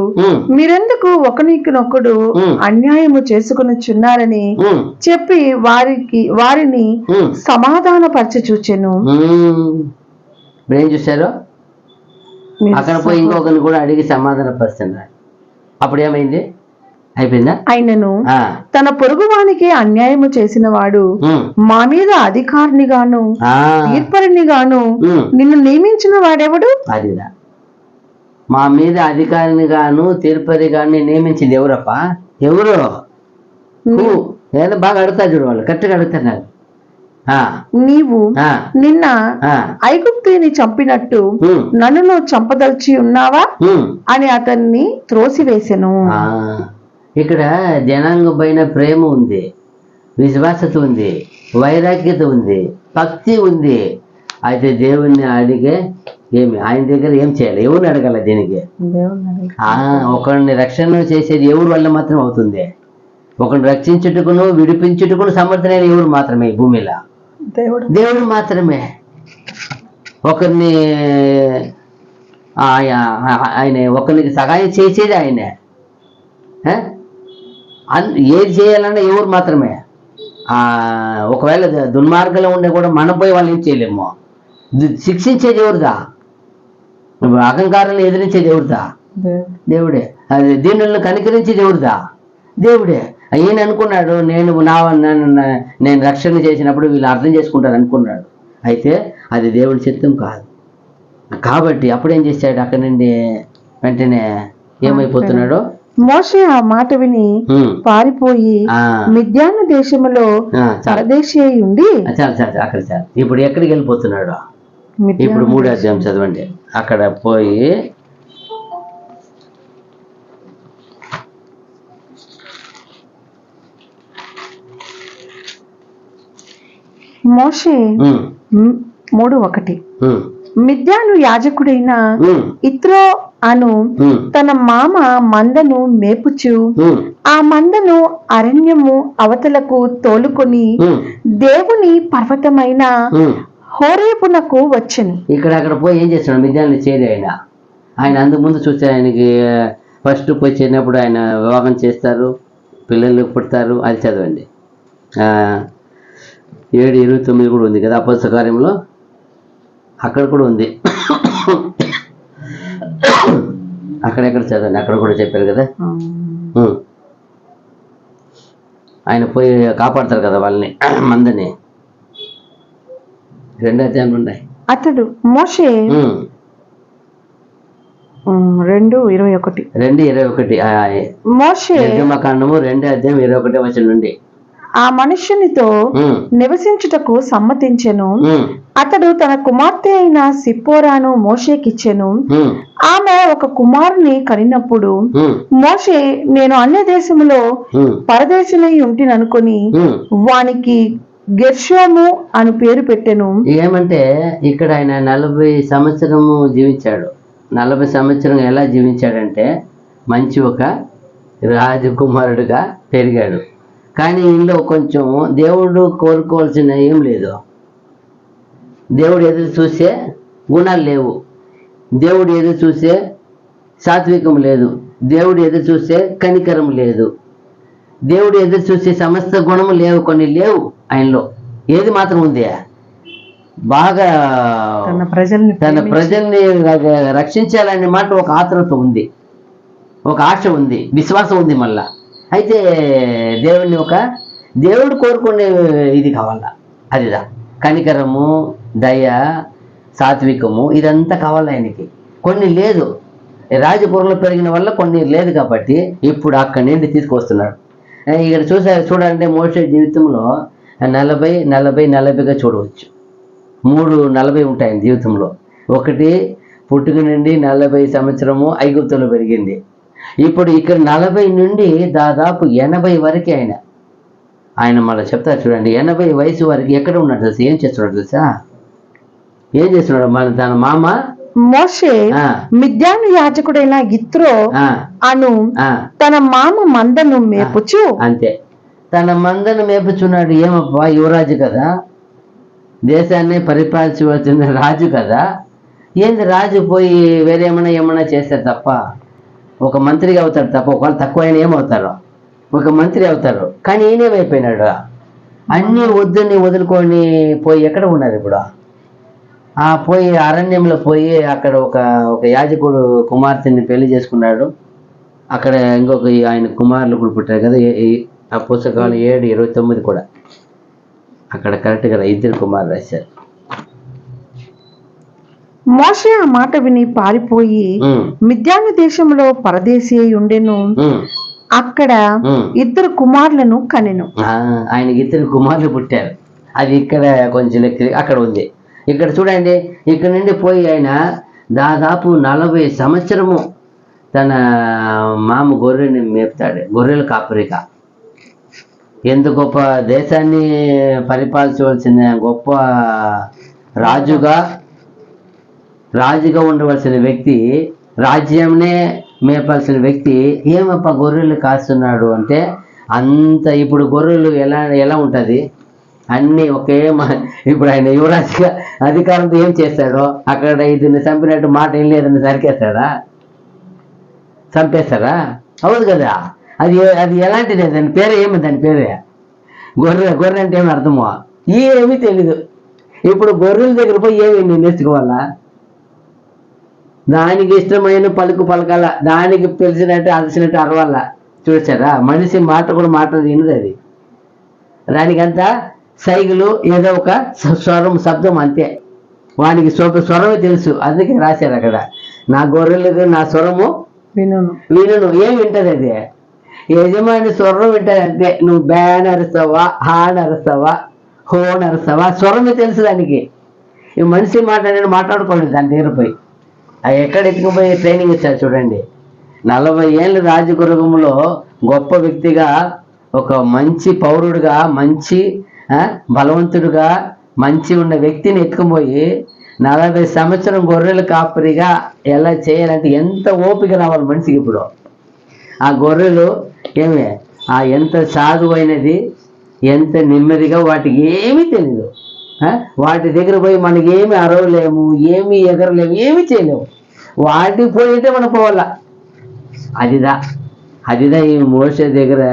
మీరెందుకు ఒకరినొకడు అన్యాయము చేసుకొనుచున్నారని చెప్పి వారిని సమాధాన పరిచి చూచెను. ఏం చూశారు? అక్కడ పోయి ఇంకొకరిని కూడా అడిగి సమాధాన పరుస్తున్నారు. అప్పుడు ఏమైంది? అయిపోయిందా? ఆయనను తన పొరుగువానికి అన్యాయము చేసిన వాడు మా మీద అధికారిని గాను తీర్పరిని గాను నిన్ను నియమించిన వాడెవడు? అదిరా, మా మీద అధికారిని గాను తీర్పరి గాను నియమించింది ఎవరప్ప? ఎవరు? నేను బాగా అడుగుతా చూడు, వాళ్ళు కరెక్ట్గా అడుగుతున్నారు. నీవు నిన్న ఐగుప్తుని చంపినట్టు నన్ను చంపదలిచి ఉన్నావా అని అతన్ని త్రోసివేసెను. ఇక్కడ జనాంగం పైన ప్రేమ ఉంది, విశ్వాసత ఉంది, వైరాగ్యత ఉంది, భక్తి ఉంది. అయితే దేవుణ్ణి అడిగే ఏమి ఆయన దగ్గర ఏం చేయాలి? ఎవరిని అడగాల దీనికి? ఒకరిని రక్షణ చేసేది ఎవరి వల్ల మాత్రం అవుతుంది. ఒకరిని రక్షించుటకును విడిపించుటకును సమర్థనైన ఎవరు మాత్రమే భూమిలో? దేవుడు మాత్రమే. ఒకరిని ఆయన ఒకరికి సహాయం చేసేది ఆయనే. ఏది చేయాలన్నా ఎవరు మాత్రమే? ఒకవేళ దుర్మార్గంలో ఉండే కూడా మనం పోయి వాళ్ళని ఏం చేయలేము. శిక్షించేది ఎవరుదా? అహంకారాన్ని ఎదిరించేది ఎవరుదా? దేవుడే. అది దీనులను కనికరించేది ఎవరుదా? దేవుడే. ఈయన అనుకున్నాడు నేను రక్షణ చేసినప్పుడు వీళ్ళు అర్థం చేసుకుంటారు అనుకున్నాడు. అయితే అది దేవుడి చిత్తం కాదు. కాబట్టి అప్పుడేం చేశాడు? అక్కడి నుండి వెంటనే ఏమైపోతున్నాడు? మోషే ఆ మాట విని పారిపోయి మిద్యాను దేశములో పరదేశి అయి ఉండి. చాలు అక్కడ చాలు. ఇప్పుడు ఎక్కడికి వెళ్ళిపోతున్నాడు? ఇప్పుడు 3వ అధ్యాయం చదవండి. అక్కడ పోయి మోషే 3:1 మిద్యాను యాజకుడైన ఇత్రో అను తన మామ మందను మేపుచు ఆ మందను అరణ్యము అవతలకు తోలుకొని దేవుని పర్వతమైన హోరేబునకు వచ్చెను. అక్కడ పోయి ఏం చేస్తున్నాడు? మిద్యాన్ని చేరి ఆయన అందుకు ముందు చూస్తే ఆయనకి ఫస్ట్ పోయి చేరినప్పుడు ఆయన వివాహం చేస్తారు, పిల్లలు పుడతారు. అది చదవండి. 7:29 కూడా ఉంది కదా అపోస్తల కార్యంలో. అక్కడ కూడా ఉంది. అక్కడెక్కడ చదవండి. అక్కడ కూడా చెప్పారు కదా. ఆయన పోయి కాపాడతారు కదా వాళ్ళని, మందని. 2 అధ్యాయాలు ఉన్నాయి. అతడు మోషే 2:21 మోషే నిర్గమకాండము 2:21 నుండి ఆ మనుష్యునితో నివసించుటకు సమ్మతించెను. అతడు తన కుమార్తె అయిన సిప్పోరాను మోషేకిచ్చెను. ఆమె ఒక కుమారుని కనినప్పుడు మోషే నేను అన్య దేశములో పరదేశులై ఉంటిననుకొని వానికి గెర్షోము అని పేరు పెట్టెను. ఏమంటే ఇక్కడ ఆయన 40 సంవత్సరము జీవించాడు. 40 సంవత్సరం ఎలా జీవించాడంటే మంచి ఒక రాజకుమారుడుగా పెరిగాడు. కానీ ఇందులో కొంచెం దేవుడు కోరుకోవాల్సిన ఏం లేదు. దేవుడు ఎదురు చూసే గుణాలు లేవు. దేవుడు ఎదురు చూసే సాత్వికం లేదు. దేవుడు ఎదురు చూసే కనికరం లేదు. దేవుడు ఎదురు చూసే సమస్త గుణము లేవు, కొన్ని లేవు ఆయనలో. ఏది మాత్రం ఉంది? బాగా తన ప్రజల్ని రక్షించాలనే మాట ఒక ఆత్రత ఉంది, ఒక ఆశ ఉంది, విశ్వాసం ఉంది. మళ్ళా అయితే దేవుడు కోరుకునే ఇది కావాలా, అదిదా కనికరము, దయ, సాత్వికము, ఇదంతా కావాలి ఆయనకి. కొన్ని లేదు. రాజపురంలో పెరిగిన వల్ల కొన్ని లేదు కాబట్టి ఇప్పుడు అక్కడి నుండి తీసుకొస్తున్నాడు. ఇక్కడ చూడాలంటే మోషే జీవితంలో 40 చూడవచ్చు. 3 40 ఉంటాయి జీవితంలో. ఒకటి పుట్టుక నుండి 40 సంవత్సరము ఐగుప్తులో పెరిగింది. ఇప్పుడు ఇక్కడ 40 నుండి దాదాపు 80 వరకు ఆయన మళ్ళీ చెప్తారు చూడండి. 80 వయసు వరకు ఎక్కడ ఉన్నాడు తెలుసా? ఏం చేస్తున్నాడు తెలుసా? ఏం చేస్తున్నాడు? మన తన మామ మోషే మిద్యాను యాజకుడైన యిత్రో అను తన మామ మందను మేపుచు. అంతే, తన మందను మేపుచున్నాడు. ఏమప్పా, యువరాజు కదా, దేశాన్ని పరిపాలించవలసిన రాజు కదా. ఏంది రాజు పోయి వేరే ఏమన్నా చేస్తారు తప్ప, ఒక మంత్రిగా అవుతాడు తప్ప. ఒకవేళ తక్కువ అయినా ఏమవుతారు? ఒక మంత్రి అవుతారు. కానీ ఈయనేమైపోయినాడు? అన్నీ వదులుకొని పోయి ఎక్కడ ఉన్నారు ఇప్పుడు? పోయి అరణ్యంలో పోయి అక్కడ ఒక యాజకుడు కుమార్తెని పెళ్లి చేసుకున్నాడు. అక్కడ ఇంకొక ఆయన కుమారులు కూడా పుట్టారు కదా. ఆ పుస్తకాలు 7:29 కూడా అక్కడ కరెక్ట్ కదా, 2 కుమారులు రాశారు. మోషే ఆ మాట విని పారిపోయి మిద్యాను దేశంలో పరదేశి అయి ఉండెను. అక్కడ 2 కుమారులను కనెను. ఆయనకి 2 కుమారులు పుట్టారు. అది ఇక్కడ కొంచెం అక్కడ ఉంది. ఇక్కడ చూడండి, ఇక్కడ నుండి పోయి ఆయన దాదాపు 40 సంవత్సరము తన మామ గొర్రెని మేపుతాడు. గొర్రెల కాపరిగా. ఎంత గొప్ప దేశాన్ని పరిపాలించవలసిన గొప్ప రాజుగా ఉండవలసిన వ్యక్తి, రాజ్యంనే మేపాల్సిన వ్యక్తి ఏమప్ప గొర్రెలు కాస్తున్నాడు అంటే అంత. ఇప్పుడు గొర్రెలు ఎలా ఉంటుంది? అన్నీ ఇప్పుడు ఆయన యువరాజుగా అధికారంతో ఏం చేస్తాడో అక్కడ ఇతన్ని చంపినట్టు మాట ఏం లేదని సరికేస్తాడా? చంపేస్తారా? అవును కదా. అది ఎలాంటిది? దాని పేరే ఏమి? దాని పేరే గొర్రె అంటే ఏమి అర్థమో ఏమీ తెలీదు. ఇప్పుడు గొర్రెల దగ్గర పోయి ఏమి నేర్చుకోవాలా? దానికి ఇష్టమైన పలుకు పలకాల, దానికి తెలిసినట్టు అలసినట్టు అరవాల. చూసారా, మనిషి మాట కూడా వినదు అది. దానికంతా సైగులు, ఏదో ఒక స్వరం శబ్దం అంతే. వానికి స్వరమే తెలుసు, అందుకే రాశారు అక్కడ, నా గొర్రెలకు నా స్వరము వినును. ఏం వింటది అది? యజమాని స్వరం వింటది అంతే. నువ్వు బ్యాన్ అరుస్తావా, హాన్ అరుస్తావా, హోన్ అరుస్తావా, స్వరమే తెలుసు దానికి. ఈ మనిషి మాట్లాడుకోలేదు దాని దగ్గర పోయి. అది ఎక్కడ ఎత్తుకుపోయి ట్రైనింగ్ ఇచ్చారు చూడండి. 40 ఏళ్ళ రాజగురుగంలో గొప్ప వ్యక్తిగా, ఒక మంచి పౌరుడుగా, మంచి బలవంతుడుగా, మంచి ఉన్న వ్యక్తిని ఎత్తుకుపోయి 40 సంవత్సరం గొర్రెల కాపరిగా ఎలా చేయాలంటే ఎంత ఓపిక రావాలి మనిషికి. ఇప్పుడు ఆ గొర్రెలు ఎంత సాధువైనది, ఎంత నెమ్మదిగా, వాటికి ఏమీ తెలియదు. వాటి దగ్గర పోయి మనకి ఏమి అరవలేము, ఏమి ఎగరలేము, ఏమి చేయలేము. వాటికి పోయితే మనం పోవాలా. అదిదా ఈ మోషే దగ్గర,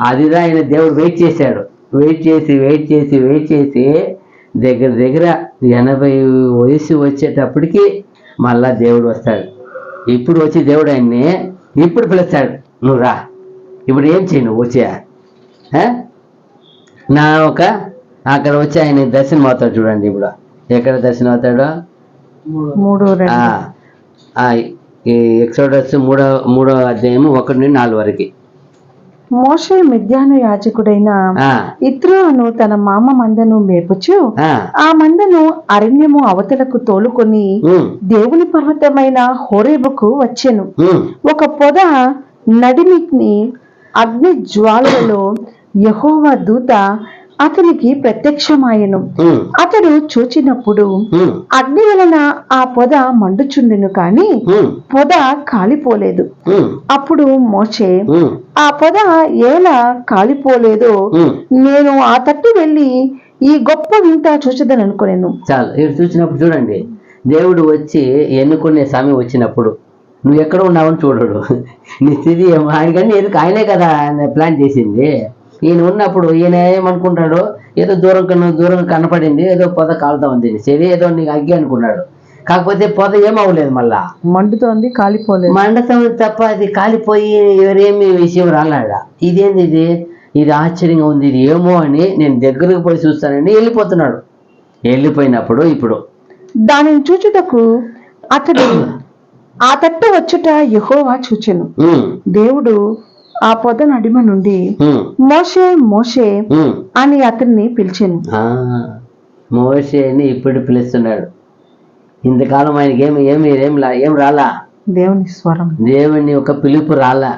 అదిదా ఆయన దేవుడు వెయిట్ చేశాడు. వెయిట్ చేసి దగ్గర 80 వయసు వచ్చేటప్పటికి మళ్ళా దేవుడు వస్తాడు. ఇప్పుడు వచ్చి దేవుడు ఆయన్ని ఇప్పుడు పిలుస్తాడు, నువ్వు రా, ఇప్పుడు ఏం చేయి, నువ్వు వచ్చా నా ఒక అక్కడ వచ్చి ఆయన దర్శనం అవుతాడు చూడండి. ఇప్పుడు ఎక్కడ దర్శనం అవుతాడో, ఎక్సోడస్ 3వ అధ్యాయము 1-4 వరకు. మోషే మిద్యాను యాజకుడైన ఇత్రోను తన మామ మందను మేపుచు ఆ మందను అరణ్యము అవతలకు తోలుకొని దేవుని పర్వతమైన హోరేబుకు వచ్చెను. ఒక పొద నడిమిని అగ్ని జ్వాలలలో యెహోవా దూత అతనికి ప్రత్యక్షమాయెను. అతడు చూచినప్పుడు అగ్ని వలన ఆ పొద మండుచుండెను, కాని పొద కాలిపోలేదు. అప్పుడు మోషే, ఆ పొద ఎలా కాలిపోలేదో నేను ఆ తట్టు వెళ్ళి ఈ గొప్ప వింత చూచదని అనుకునేను. చాలు, ఇది చూసినప్పుడు చూడండి, దేవుడు వచ్చి ఎన్నుకునే సమయం వచ్చినప్పుడు నువ్వు ఎక్కడ ఉన్నావని చూడడు. నీ స్థితి ఆయనకన్నీ ఆయనే కదా ప్లాన్ చేసింది. ఈయన ఉన్నప్పుడు ఈయన ఏమనుకుంటాడు, ఏదో దూరం కనపడింది, ఏదో పొద కాలుతా ఉంది, సరే ఏదో నీకు అగ్గి అనుకున్నాడు. కాకపోతే పొద ఏమవ్వలేదు, మళ్ళా మండుతోంది, కాలిపోలేదు. మండతం తప్ప అది కాలిపోయి ఎవరేమి విషయం రాలాడా. ఇదేంది ఇది ఆశ్చర్యంగా ఉంది, ఇది ఏమో అని నేను దగ్గరకు పోయి చూస్తానని వెళ్ళిపోతున్నాడు. వెళ్ళిపోయినప్పుడు ఇప్పుడు దానిని చూచుటకు అతడు ఆ తట్టు వచ్చుట యెహోవా చూచెను. దేవుడు ఆ పొద నడిమ నుండి మోషే మోషే అని అతన్ని పిలిచెను. మోషేని ఇప్పుడు పిలుస్తున్నాడు. ఇంతకాలం ఆయనకి ఏం రాలా, దేవుని స్వరం, దేవుని ఒక పిలుపు రాలా.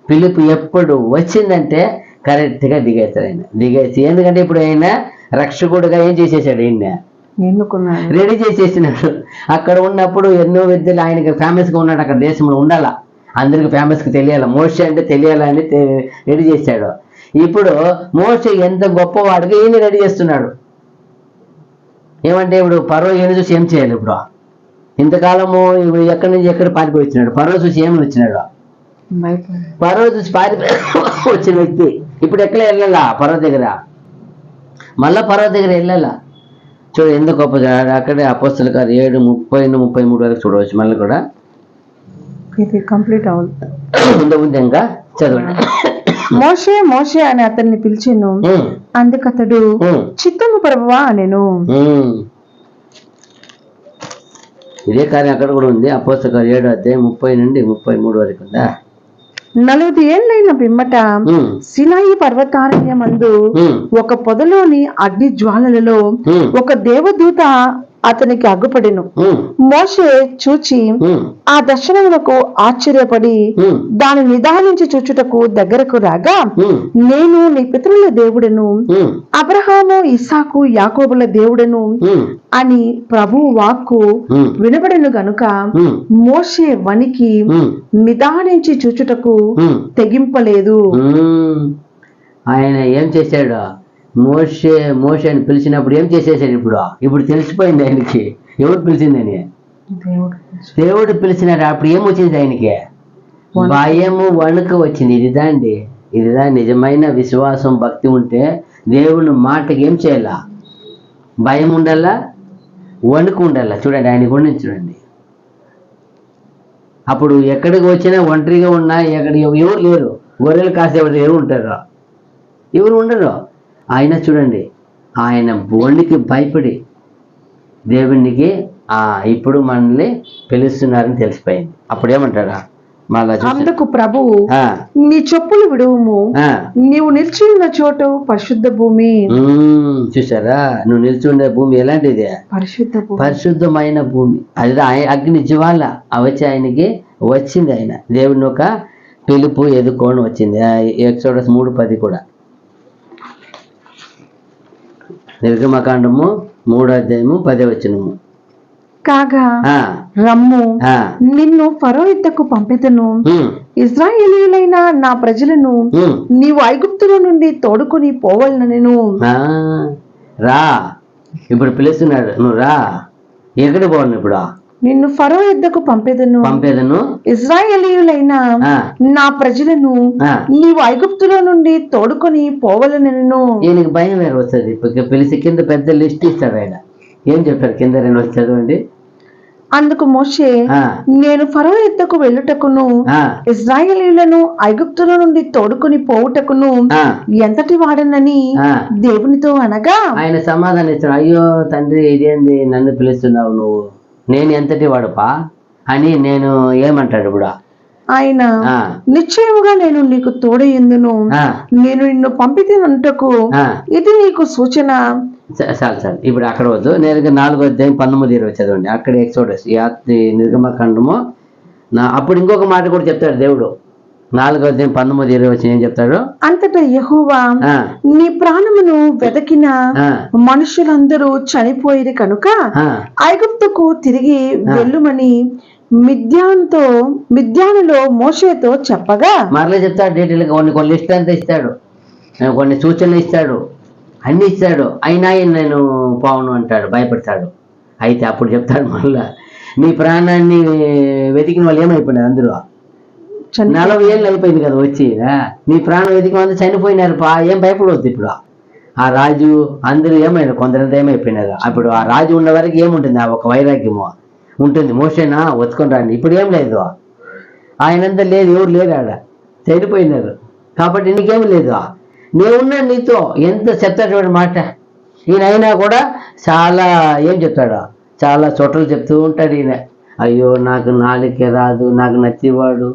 పిలుపు ఎప్పుడు వచ్చిందంటే కరెక్ట్ గా దిగేస్తాడు ఆయన. దిగేసి ఎందుకంటే ఇప్పుడు ఆయన రక్షకుడుగా ఏం చేసేసాడు, ఆయన రెడీ చేసేసినాడు. అక్కడ ఉన్నప్పుడు ఎన్నో విద్యలు ఆయనకి ఫేమస్ గా ఉన్నాడు. అక్కడ దేశంలో ఉండాలా, అందరికి ఫేమస్కి తెలియాలి, మోషే అంటే తెలియాలని రెడీ చేశాడు. ఇప్పుడు మోషే ఎంత గొప్పవాడిగా ఈయన రెడీ చేస్తున్నాడు. ఏమంటే ఇప్పుడు పరో ఈయన చూసి ఏం చేయాలి? ఇప్పుడు ఇంతకాలము ఇప్పుడు ఎక్కడి నుంచి ఎక్కడ పారిపోయి వచ్చినాడు. పరో చూసి ఏమని వచ్చినాడు? పరో చూసి పారిపోయి వచ్చిన వ్యక్తి ఇప్పుడు ఎక్కడ వెళ్ళాలా? పరో దగ్గర, మళ్ళా పరో దగ్గర వెళ్ళాలా. చూడు ఎంత గొప్ప. అక్కడే అపోస్తల కార్యాలు 7:30-33 వరకు చూడవచ్చు. మళ్ళీ కూడా ఇది కంప్లీట్ అవ్వాలి. ఇంకా చదవండి. మోషే మోషే అని అతన్ని పిలిచెను. అందుకతడు చిత్తము ప్రభువా అనెను. ఇదే కార్యం అక్కడ కూడా ఉంది. అపోస్తల కార్యాలు 7:30-33 వరకు ఉందా? 40 ఏళ్ళైన పిమ్మట సినాయి పర్వతారణ్యమందు ఒక పొదలోని అగ్ని జ్వాలలలో ఒక దేవదూత అతనికి అగ్గుపడెను. మోషే చూచి ఆ దర్శనములకు ఆశ్చర్యపడి దాని నిదానించి చూచుటకు దగ్గరకు రాగా, నేను నీ పితరుల దేవుడను, అబ్రహాము ఇస్సాకు యాకోబుల దేవుడను అని ప్రభువు వాక్కు వినబడెను గనుక మోషే వణికి నిదానించి చూచుటకు తెగింపలేదు. ఆయన ఏం చేశాడు? మోషేని పిలిచినప్పుడు ఏం చేసేసాడు? ఇప్పుడు తెలిసిపోయింది ఆయనకి ఎవరు పిలిచిందని. దేవుడు పిలిచినాడు. అప్పుడు ఏమొచ్చింది ఆయనకి? భయము, వణుకు వచ్చింది. ఇదిదా నిజమైన విశ్వాసం, భక్తి ఉంటే దేవుని మాటకి ఏం చేయాలా? భయం ఉండాలా, వణుకు ఉండాలా. చూడండి ఆయన గురించి చూడండి. అప్పుడు ఎక్కడికి వచ్చినా ఒంటరిగా ఉన్నా, ఎక్కడ ఎవరు లేరు, గొర్రెలు కాసేవాడు ఎవరు ఉంటారు? ఎవరు ఉండరు. ఆయన చూడండి, ఆయన వణికి భయపడి దేవునికి ఇప్పుడు మనల్ని పిలుస్తున్నారని తెలిసిపోయింది. అప్పుడు ఏమంటాడా మళ్ళా? అందుకు ప్రభువు, నీ చెప్పులు విడువుము, నీవు నిలిచి ఉన్న చోటు పరిశుద్ధ భూమి. చూసారా, నువ్వు నిలిచి ఉండే భూమి ఎలాంటిది? పరిశుద్ధమైన భూమి. అది అగ్ని జ్వాల వచ్చి ఆయనకి వచ్చింది. ఆయన దేవుని ఒక పిలుపు ఎదుర్కొని వచ్చింది. ఎక్సోడస్ 3:10 కూడా. నిర్గమకాండము 3:10 కాగా రమ్ము, నిన్ను ఫరో యుద్ధకు పంపెదను, ఇశ్రాయేలీయులైన నా ప్రజలను నీవు ఐగుప్తులో నుండి తోడుకొని పోవాలనెను. రా, ఇప్పుడు పిలుస్తున్నాడు, నువ్వు రా. ఎక్కడ పోవాలి ఇప్పుడు? నిన్ను ఫరో యుద్ధకు పంపెదను, ఇశ్రాయేలీయులైన నా ప్రజలను నీవు ఐగుప్తులో నుండి తోడుకొని పోవాలనెను. ఈయనకి భయం వేరు వస్తుంది. పిలిచి కింద పెద్ద లిస్ట్ ఇస్తాడు. ఆయన ఏం చెప్పారు? కింద 2 చదవండి. అందుకు మోషే, నేను ఫరో యుద్ధకు వెళ్ళుటకును ఇశ్రాయేలీయులను ఐగుప్తులో నుండి తోడుకొని పోవుటకును ఎంతటి వాడనని దేవునితో అనగా, ఆయన సమాధానం ఇస్తాడు, అయ్యో తండ్రి, ఇదేంది నన్ను పిలుస్తున్నావు నువ్వు, నేను ఎంతటి వాడుపా అని. నేను ఏమంటాడు ఇప్పుడు ఆయన? నిశ్చయముగా నేను నీకు తోడయ్యుందును, నేను నిన్ను పంపితేనంటకు ఇది నీకు సూచన. చాలు. ఇప్పుడు అక్కడ వద్దు, నేరుగా 4:19-20 చదవండి. అక్కడ ఎక్సోడస్ నిర్గమకాండము. అప్పుడు ఇంకొక మాట కూడా చెప్తాడు దేవుడు. 4:19-20 ఏం చెప్తాడు? అంతటా యెహోవా, నీ ప్రాణమును వెదకిన మనుషులందరూ చనిపోయిరి కనుక ఐగుప్తుకు తిరిగి వెళ్ళుమని మిద్యానులో మోషేతో చెప్పగా, మరలా చెప్తాడు డీటెయిల్ గా. కొన్ని లిస్ట్ అంతా ఇస్తాడు, కొన్ని సూచనలు ఇస్తాడు, అన్ని ఇస్తాడు. అయినా నేను పావును అంటాడు, భయపడతాడు. అయితే అప్పుడు చెప్తాడు మళ్ళా, నీ ప్రాణాన్ని వెతికిన వాళ్ళు ఏమైపోయినారు? అందరూ 40 ఏళ్ళు అయిపోయింది కదా వచ్చి. నీ ప్రాణం వెతికిన వాళ్ళు చనిపోయినారు పా, ఏం భయపడవద్దు. ఇప్పుడు ఆ రాజు అందరూ ఏమైనారు? కొందరంతా ఏమైపోయినారు. అప్పుడు ఆ రాజు ఉన్న వరకు ఏముంటుంది? ఒక వైరాగ్యము ఉంటుంది. మోషేనా వచ్చుకొని రాండి. ఇప్పుడు ఏం లేదు, ఆయనంతా లేదు, ఎవరు లేరు, ఆడ చనిపోయినారు. కాబట్టి నీకేం లేదు, నేనున్నాను నీతో. ఎంత చెప్తాడు మాట. ఈయన అయినా కూడా చాలా ఏం చెప్తాడు, చాలా చోట్ల చెప్తూ ఉంటాడు ఈయన. అయ్యో నాకు నాలుకే రాదు, నాకు నచ్చేవాడు,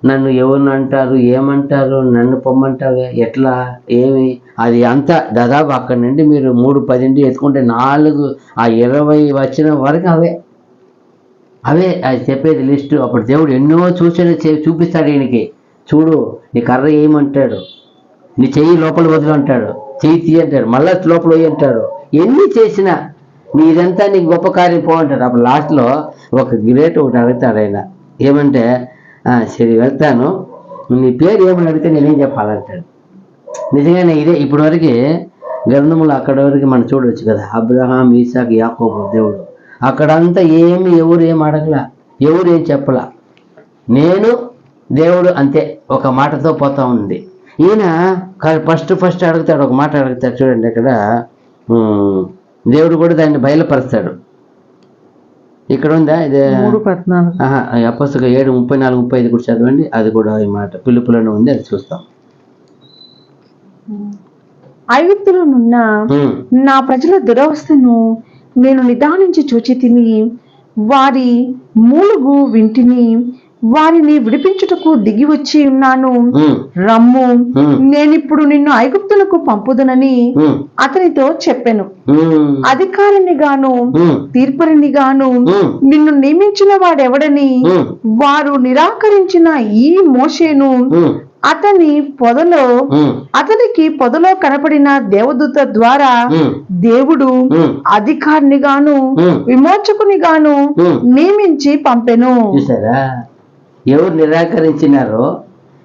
నన్ను ఎవరిని అంటారు, ఏమంటారు, నన్ను పొమ్మంటావే, ఎట్లా, ఏమి, అది అంతా దాదాపు అక్కడి నుండి మీరు 3:10 ఎత్తుకుంటే 20 వచ్చిన వరకు అవే అది చెప్పేది లిస్టు. అప్పుడు దేవుడు ఎన్నో సూచనలు చూపిస్తాడు ఈయనకి. చూడు, నీ కర్ర ఏమంటాడు, నీ చెయ్యి లోపల వదిలి అంటాడు, చెయ్యి తీయి అంటాడు, మళ్ళా లోపల పోయి అంటాడు. ఎన్ని చేసినా నీదంతా నీకు గొప్ప కార్యం పోంటాడు. అప్పుడు లాస్ట్లో ఒక గ్రేట్ ఒకటి అడుగుతాడు ఆయన. ఏమంటే, సరే వెళ్తాను, నీ పేరు ఏమని అడిగితే నేనేం చెప్పాలంటాడు. నిజంగానే ఇదే ఇప్పటి వరకు గ్రంథములు అక్కడి వరకు మనం చూడవచ్చు కదా. అబ్రహాం, ఇసాక్, యాకోబు, దేవుడు అక్కడంతా ఎవరు ఏం అడగల, ఎవరు ఏం చెప్పలా, నేను దేవుడు అంతే ఒక మాటతో పోతా ఉంది. ఈయన ఫస్ట్ అడుగుతాడు, ఒక మాట అడుగుతాడు. చూడండి అక్కడ దేవుడు కూడా దాన్ని బయలుపరుస్తాడు. ఇక్కడ ఉందా ఇది? 3:14 అపొస్తలుల 7:34-35 కూడా చదవండి. అది కూడా ఈ మాట పిలుపులోనే ఉంది, అది చూస్తాం. ఐగుప్తులో నున్న నా ప్రజల దురవస్థను నేను నిదానించి చూచి తిని, వారి మూలుగు వింటిని, వారిని విడిపించుటకు దిగి వచ్చి ఉన్నాను. రమ్ము, నేనిప్పుడు నిన్ను ఐగుప్తులకు పంపుదునని అతనితో చెప్పెను. అధికారిని గాను తీర్పరిని గాను నిన్ను నియమించిన వాడెవడని వారు నిరాకరించిన ఈ మోషేను అతనికి పొదలో కనపడిన దేవదూత ద్వారా దేవుడు అధికారిని గాను విమోచకుని గాను నియమించి పంపెను. ఎవరు నిరాకరించినారో,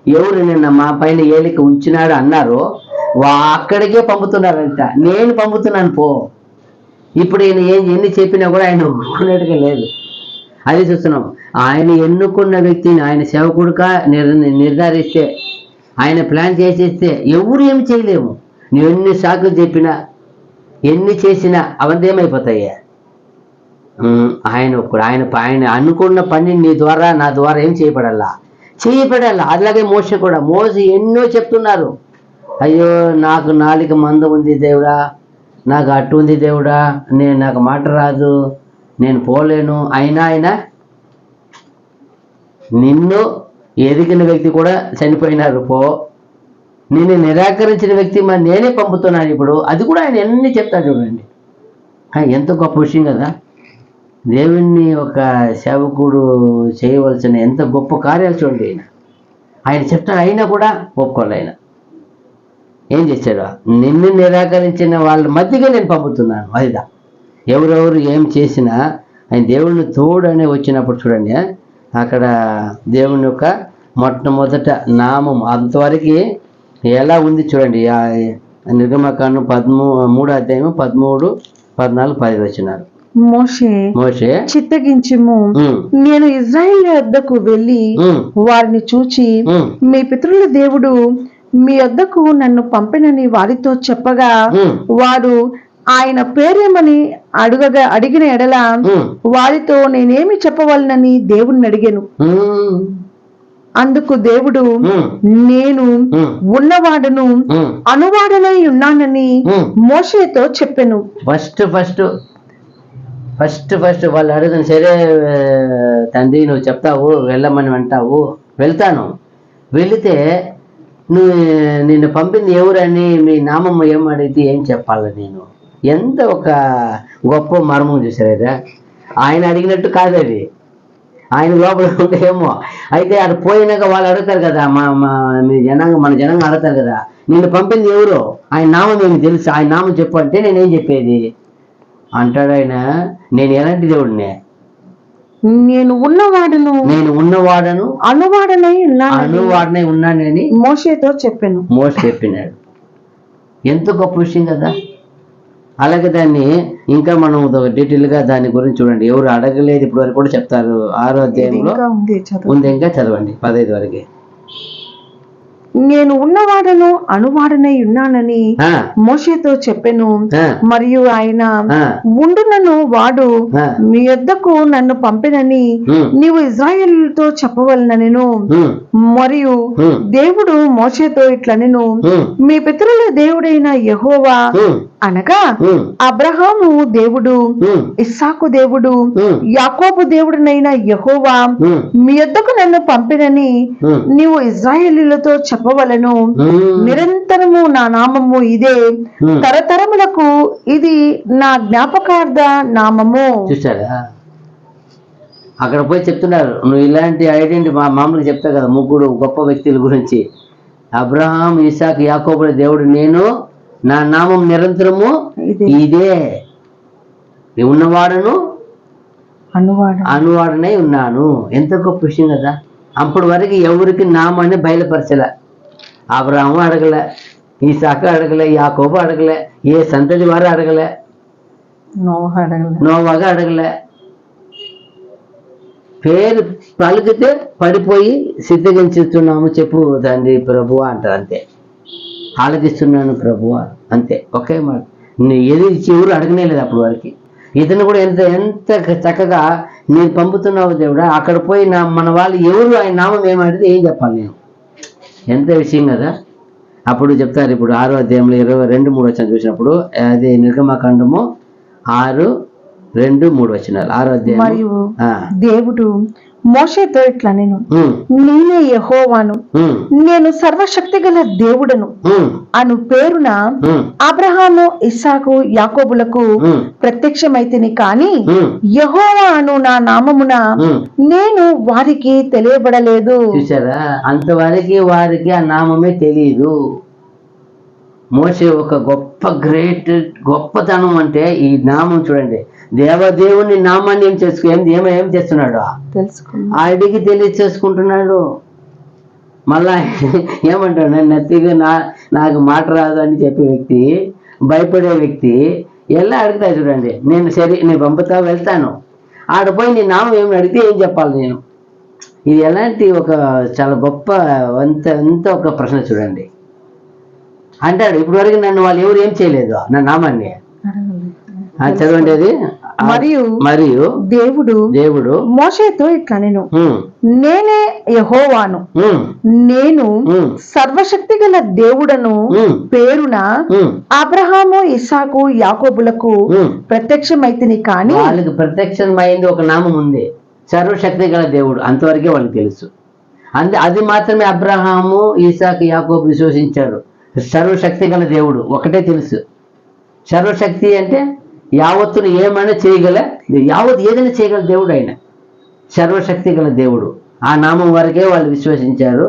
ఎవరు నిన్న మా పైన ఏలిక ఉంచినాడు అన్నారో అక్కడికే పంపుతున్నారంట. నేను పంపుతున్నాను పో. ఇప్పుడు ఈయన ఎన్ని చెప్పినా కూడా ఆయన ఒప్పుకునేట్టుగా లేదు. అది చూస్తున్నాం. ఆయన ఎన్నుకున్న వ్యక్తిని ఆయన సేవకుడుగా నిర్ధారిస్తే, ఆయన ప్లాన్ చేసేస్తే ఎవరు ఏమి చేయలేము. నువ్వు ఎన్ని సాకులు చెప్పినా ఎన్ని చేసినా అవన్నీ ఏమైపోతాయి? ఆయన ఒక్కడు ఆయన అనుకున్న పని నీ ద్వారా నా ద్వారా ఏం చేయబడాలా? అలాగే మోసే కూడా ఎన్నో చెప్తున్నారు, అయ్యో నాకు నాలుక మంద ఉంది దేవుడా, నాకు అట్టు ఉంది దేవుడా, నాకు మాట రాదు, నేను పోలేను. అయినా ఆయన నిన్ను ఎదిగిన వ్యక్తి కూడా చనిపోయినారు, నిన్ను నిరాకరించిన వ్యక్తి మరి నేనే పంపుతున్నాను ఇప్పుడు, అది కూడా ఆయన ఎన్ని చెప్తాడు చూడండి. ఎంత గొప్ప విషయం కదా. దేవుణ్ణి ఒక సేవకుడు చేయవలసిన ఎంత గొప్ప కార్యాలు చూడండి. ఆయన చెప్తాడు, అయినా కూడా ఒప్పుకోవాలి. ఆయన ఏం చేశాడు? నిన్ను నిరాకరించిన వాళ్ళ మధ్యగా నేను పంపుతున్నాను. అదిదా ఎవరెవరు ఏం చేసినా ఆయన దేవుడిని తోడనే వచ్చినప్పుడు చూడండి, అక్కడ దేవుని యొక్క మొట్టమొదట నామం అంతవరకు ఎలా ఉంది చూడండి. నిర్గమకాండం 3వ అధ్యాయం 13, 14, 15 వచ్చినారు. మోషే చిత్తగించుము, నేను ఇజ్రాయేల్ వద్దకు వెళ్ళి వారిని చూచి మీ పితరుల దేవుడు మీ వద్దకు నన్ను పంపినని వారితో చెప్పగా వారు ఆయన పేరేమని అడిగిన ఎడల వారితో నేనేమి చెప్పవలనని దేవుణ్ణి అడిగాను. అందుకు దేవుడు, నేను ఉన్నవాడను అనువాడనై ఉన్నానని మోషేతో చెప్పెను. ఫస్ట్ వాళ్ళు అడుగుతాను, సరే తండ్రి నువ్వు చెప్తావు, వెళ్ళమని అంటావు, వెళ్తాను. వెళితే నిన్ను పంపింది ఎవరని మీ నామం ఏం అడిగితే ఏం చెప్పాలి నేను? ఎంత ఒక గొప్ప మర్మం చూసారా. ఆయన అడిగినట్టు కాదు అది, ఆయన లోపల ఉంటే ఏమో. అయితే అది పోయినాక వాళ్ళు అడుగుతారు కదా, మన జనాంగం అడుగుతారు కదా, నిన్ను పంపింది ఎవరో, ఆయన నామం ఏమి తెలుసు, ఆయన నామం చెప్పు అంటే నేనేం చెప్పేది అంటాడు ఆయన. నేను ఎలాంటి దేవుడిని? నేను ఉన్నవాడను అనువాడనై ఉన్నానని మోషేతో చెప్పాను. మోషే చెప్పినాడు. ఎంత గొప్ప విషయం కదా. అలాగే దాన్ని ఇంకా మనం డీటెయిల్గా దాని గురించి చూడండి. ఎవరు అడగలేదు ఇప్పుడు వరకు కూడా చెప్తారు. 6వ అధ్యాయంలో ఉంది, ఇంకా చదవండి 15 వరకు. నేను ఉన్నవాడను అనువాడనై ఉన్నానని మోషేతో చెప్పెను. మరియు ఆయన ఉండునను వాడు మీ యొద్దకు నన్ను పంపినని నీవు ఇజ్రాయేలుతో చెప్పవలనెను. మరియు దేవుడు మోషేతో ఇట్లనెను, మీ పితరుల దేవుడైన యెహోవా అనగా అబ్రహాము దేవుడు, ఇస్సాకు దేవుడు, యాకోబు దేవుడునైన యెహోవా మీ యొద్దకు నన్ను పంపినని నీవు ఇజ్రాయేలీలతో చెప్పవలను. నిరంతరము నా నామము ఇదే, తరతరములకు ఇది నా జ్ఞాపకార్థ నామము. చూసారా, అక్కడ పోయి చెప్తున్నారు. నువ్వు ఇలాంటి ఐడెంటిటీ మామూలుగా చెప్తావు కదా 3 గొప్ప వ్యక్తుల గురించి, అబ్రహాం, ఇస్సాకు, యాకోబుల దేవుడు నేను, నా నామం నిరంతరము ఇదే, ఉన్నవాడను అనువాడనై ఉన్నాను. ఎంత గొప్ప విషయం కదా. అప్పటి వరకు ఎవరికి నామాన్ని బయలుపరచలే. అబ్రహాము అడగలే, ఇస్సాకు అడగలే, యాకోబు అడగలే, ఏ సంతతి వారు అడగలే, నోవాగా అడగలే. పేరు పలికితే పడిపోయి సిద్ధగించుతున్నాము చెప్పు తండ్రి ప్రభువా అంటారు, అంతే. ఆలకిస్తున్నాను ప్రభువా, అంతే, ఒకే మాట. ఏది ఎవరు అడగనే లేదు అప్పటి వరకు. ఇతను కూడా ఎంత చక్కగా నేను పంపుతున్నావు దేవుడా, అక్కడ పోయి మన వాళ్ళు ఎవరు ఆయన నామం ఏమంటే ఏం చెప్పాలి నేను? ఎంత విషయం కదా. అప్పుడు చెప్తారు. ఇప్పుడు 6వ అధ్యాయంలో 22, 3 వచనం చూసినప్పుడు, అది నిర్గమకాండము 6, 2, 3 వచనాలు. 6వ అధ్యాయం. మరియు దేవుడు మోషేతో ఇట్లా నేనే యెహోవాను, నేను సర్వశక్తి గల దేవుడను అను పేరున అబ్రహాము, ఇస్సాకు, యాకోబులకు ప్రత్యక్షమైతిని, కాని యెహోవా అను నా నామమున నేను వారికి తెలియబడలేదు. చూసారా, అంతవరకు వారికి ఆ నామమే తెలియదు. మోషే ఒక గొప్పతనం అంటే ఈ నామం చూడండి. దేవదేవుని నామాన్ని ఏం చేస్తున్నాడు? అడిగి తెలియచేసుకుంటున్నాడు. మళ్ళా ఏమంటాడు? నేను నత్తిగా నాకు మాట రాదు అని చెప్పే వ్యక్తి, భయపడే వ్యక్తి ఎలా అడుగుతా చూడండి. నేను పంపుతా, వెళ్తాను, ఆడపోయి నీ నామం ఏమి అడిగితే ఏం చెప్పాలి నేను? ఇది ఎలాంటి ఒక చాలా గొప్ప ఎంత ఒక ప్రశ్న చూడండి. అంటాడు. ఇప్పుడు వరకు నన్ను వాళ్ళు ఎవరు ఏం చేయలేదు నా నామాన్ని. చదవండి అది. మరియు దేవుడు మోషేతో ఇట్లా నేనే యెహోవాను, నేను సర్వశక్తి గల దేవుడను పేరున అబ్రహాము ఇస్సాకు యాకోబులకు ప్రత్యక్షమైతిని. కానీ వాళ్ళకి ప్రత్యక్షమైంది ఒక నామం ఉంది, సర్వశక్తి గల దేవుడు. అంతవరకే వాళ్ళకి తెలుసు. అది మాత్రమే అబ్రహాము ఇస్సాకు యాకోబు విశ్వసించారు. సర్వశక్తి గల దేవుడు ఒకటే తెలుసు. సర్వశక్తి అంటే యావత్తును ఏమైనా చేయగల, యావత్ ఏదైనా చేయగల దేవుడు ఆయన. సర్వశక్తి గల దేవుడు. ఆ నామం వరకే వాళ్ళు విశ్వసించారు,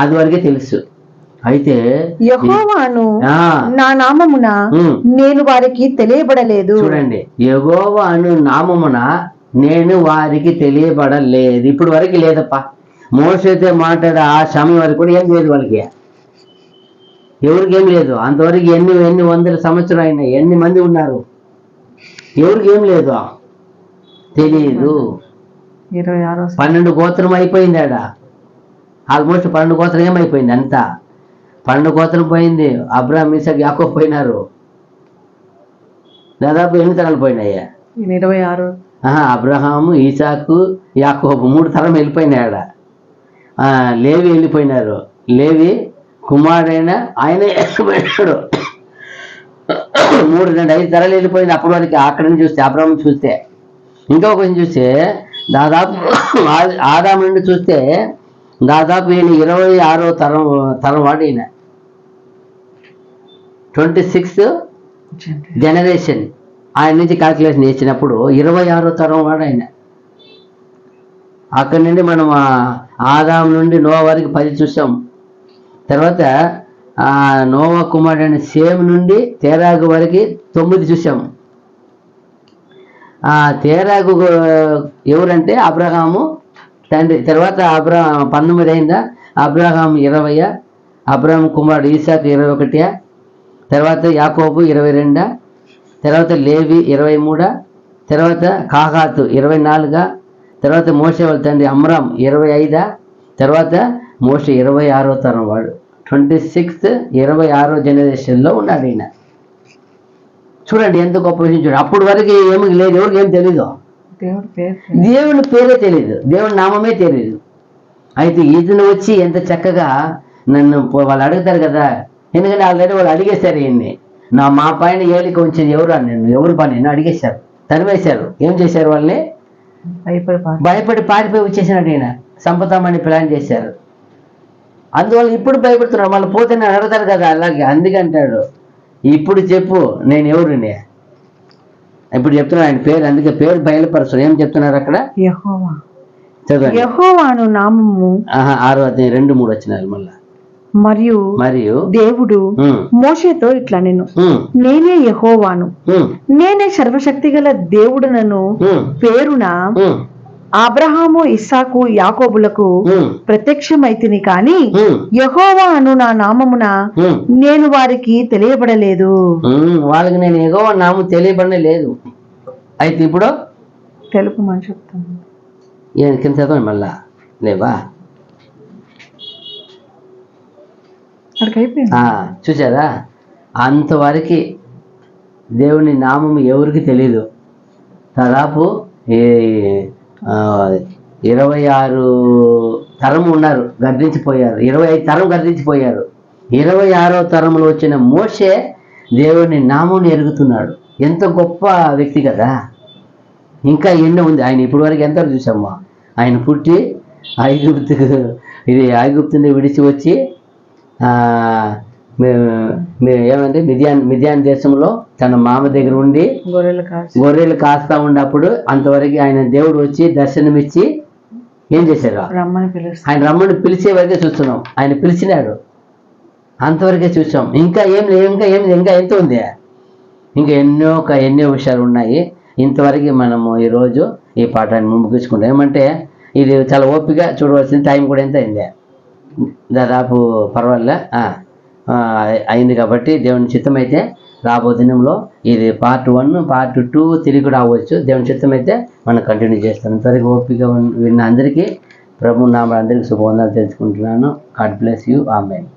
అది వరకే తెలుసు. అయితే యెహోవాను నా నామమున నేను వారికి తెలియబడలేదు. చూడండి, యెహోవా అను నామమున నేను వారికి తెలియబడలేదు. ఇప్పుడు వరకు లేదప్పా. మోషేతో మాట్లాడే ఆ సమయం వరకు కూడా ఏం లేదు వాళ్ళకి, ఎవరికి ఏం లేదు. అంతవరకు ఎన్ని వందల సంవత్సరాలు అయినా ఎన్ని మంది ఉన్నారు, ఎవరికి ఏం లేదు, తెలియదు. 12 గోత్రం అయిపోయింది ఆడ. ఆల్మోస్ట్ 12 గోత్రం ఏమైపోయింది, అంతా 12 గోత్రం పోయింది. అబ్రహాం ఇస్సాకు యాకోబు పోయినారు. దాదాపు ఎన్ని తరాలు పోయినాయి? 26. అబ్రహాము ఇస్సాకు యాకోబు 3 తరం వెళ్ళిపోయినాయి ఆడ. లేవి వెళ్ళిపోయినారు. లేవి కుమారుడైన ఆయన వెళ్ళిపోయినాడు. 3-5 తరాలు వెళ్ళిపోయింది అప్పటి వరకు. అక్కడ నుంచి చూస్తే అబ్రహాం చూస్తే, ఇంకా కొంచెం చూస్తే దాదాపు ఆదాము నుండి చూస్తే దాదాపు ఈయన 26వ తరం వాడు. ఈయన 26th జనరేషన్. ఆయన నుంచి క్యాల్కులేషన్ చేసినప్పుడు 26వ తరం వాడు ఆయన. అక్కడి నుండి మనం ఆదాము నుండి నోవా వరకు 10 చూసాం. తర్వాత నోవా కుమారుడైన సేమ్ నుండి తేరాగు వరకు 9 చూసాం. తేరాగు ఎవరంటే అబ్రహాము తండ్రి. తర్వాత 19 అయిందా? అబ్రహాం 20, అబ్రహాం కుమారుడు ఇస్సాకు 21, తర్వాత యాకోబు 22, తర్వాత లేవి 23, తర్వాత కాహాతు 24, తర్వాత మోషే వాళ్ళ తండ్రి అమ్రాం 25, తర్వాత మోషే 26వ తరం వాడు. 26th 26వ జనరేషన్లో ఉన్నాడు ఈయన. చూడండి ఎంత గొప్ప విషయం. చూడండి, అప్పటి వరకు ఏమి లేదు, ఎవరికి ఏం తెలీదు, దేవుని పేరే తెలీదు, దేవుని నామమే తెలీదు. అయితే ఈతను వచ్చి ఎంత చక్కగా నన్ను వాళ్ళు అడుగుతారు కదా, ఎందుకంటే ఆల్రెడీ వాళ్ళు అడిగేశారు ఈయన్ని. మా పైన ఏలిక ఉంచింది ఎవరు అని, ఎవరు పని నన్ను అడిగేశారు, తరివేశారు. ఏం చేశారు? వాళ్ళని భయపడి పారిపోయి వచ్చేసినాడు ఈయన. చంపుతామని ప్లాన్ చేశారు. అందువల్ల ఇప్పుడు భయపడుతున్నారు. మళ్ళీ పోతే నేను అడుగుతారు కదా అలాగే. అందుకంటాడు, ఇప్పుడు చెప్పు నేను ఎవరిని. ఇప్పుడు చెప్తున్నాను ఆయన పేరు, అందుకే పేరు బయలుపరుస్తారు. ఏం చెప్తున్నారు అక్కడ? యెహోవాను నామము 6వ అధ్యాయం 2-3 వచ్చినారు మళ్ళా. మరియు దేవుడు మోషేతో ఇట్లా నేనే యెహోవాను, నేనే సర్వశక్తి గల దేవుడునను పేరున అబ్రహాము ఇస్సాకు యాకోబులకు ప్రత్యక్షమైతిని. కానీ యెహోవా అను నా నామమున నేను వారికి తెలియబడలేదు. వాళ్ళకి నేను యెహోవా నామం తెలియబడలేదు. అయితే ఇప్పుడు తెలుపమని చెప్తాను. కింద చదవండి మళ్ళా. లేవా? చూసారా? అంతవరకు దేవుని నామం ఎవరికి తెలీదు. దాదాపు 26 తరం ఉన్నారు, గర్దించిపోయారు. 25 తరం గర్దించిపోయారు. 26వ తరంలో వచ్చిన మోషే దేవుని నామం ఎరుగుతున్నాడు. ఎంత గొప్ప వ్యక్తి కదా. ఇంకా ఎన్నో ఉంది. ఆయన ఇప్పటి వరకు ఎంతవరకు చూసామా? ఆయన పుట్టి ఐగుప్తుని విడిచి వచ్చి ఏమంటే మిద్యాన్ దేశంలో తన మామ దగ్గర ఉండి గొర్రెలు కాస్తా ఉన్నప్పుడు అంతవరకు ఆయన దేవుడు వచ్చి దర్శనమిచ్చి ఏం చేశారు? ఆయన రమ్మని పిలిచే వరకే చూస్తున్నాం. ఆయన పిలిచినాడు, అంతవరకే చూసాం. ఇంకా ఎంత ఉంది? ఇంకా ఎన్నో విషయాలు ఉన్నాయి. ఇంతవరకు మనము ఈరోజు ఈ పాఠాన్ని ముగించుకుంటాం. ఏమంటే ఇది చాలా ఓపిక చూడవలసిన టైం కూడా ఎంత అయింది? దాదాపు పర్వాలే అయింది. కాబట్టి దేవుని చిత్తం అయితే రాబో దినంలో ఇది పార్ట్ 1, పార్ట్ 2 తిరిగి రావచ్చు. దేవుని చిత్తం అయితే మనం కంటిన్యూ చేస్తాం. ఇంతవరకు ఓపిక విన్న అందరికీ ప్రభు నామ అందరికీ శుభవందనాలు తెలుసుకుంటున్నాను. God bless you. ఆమేన్.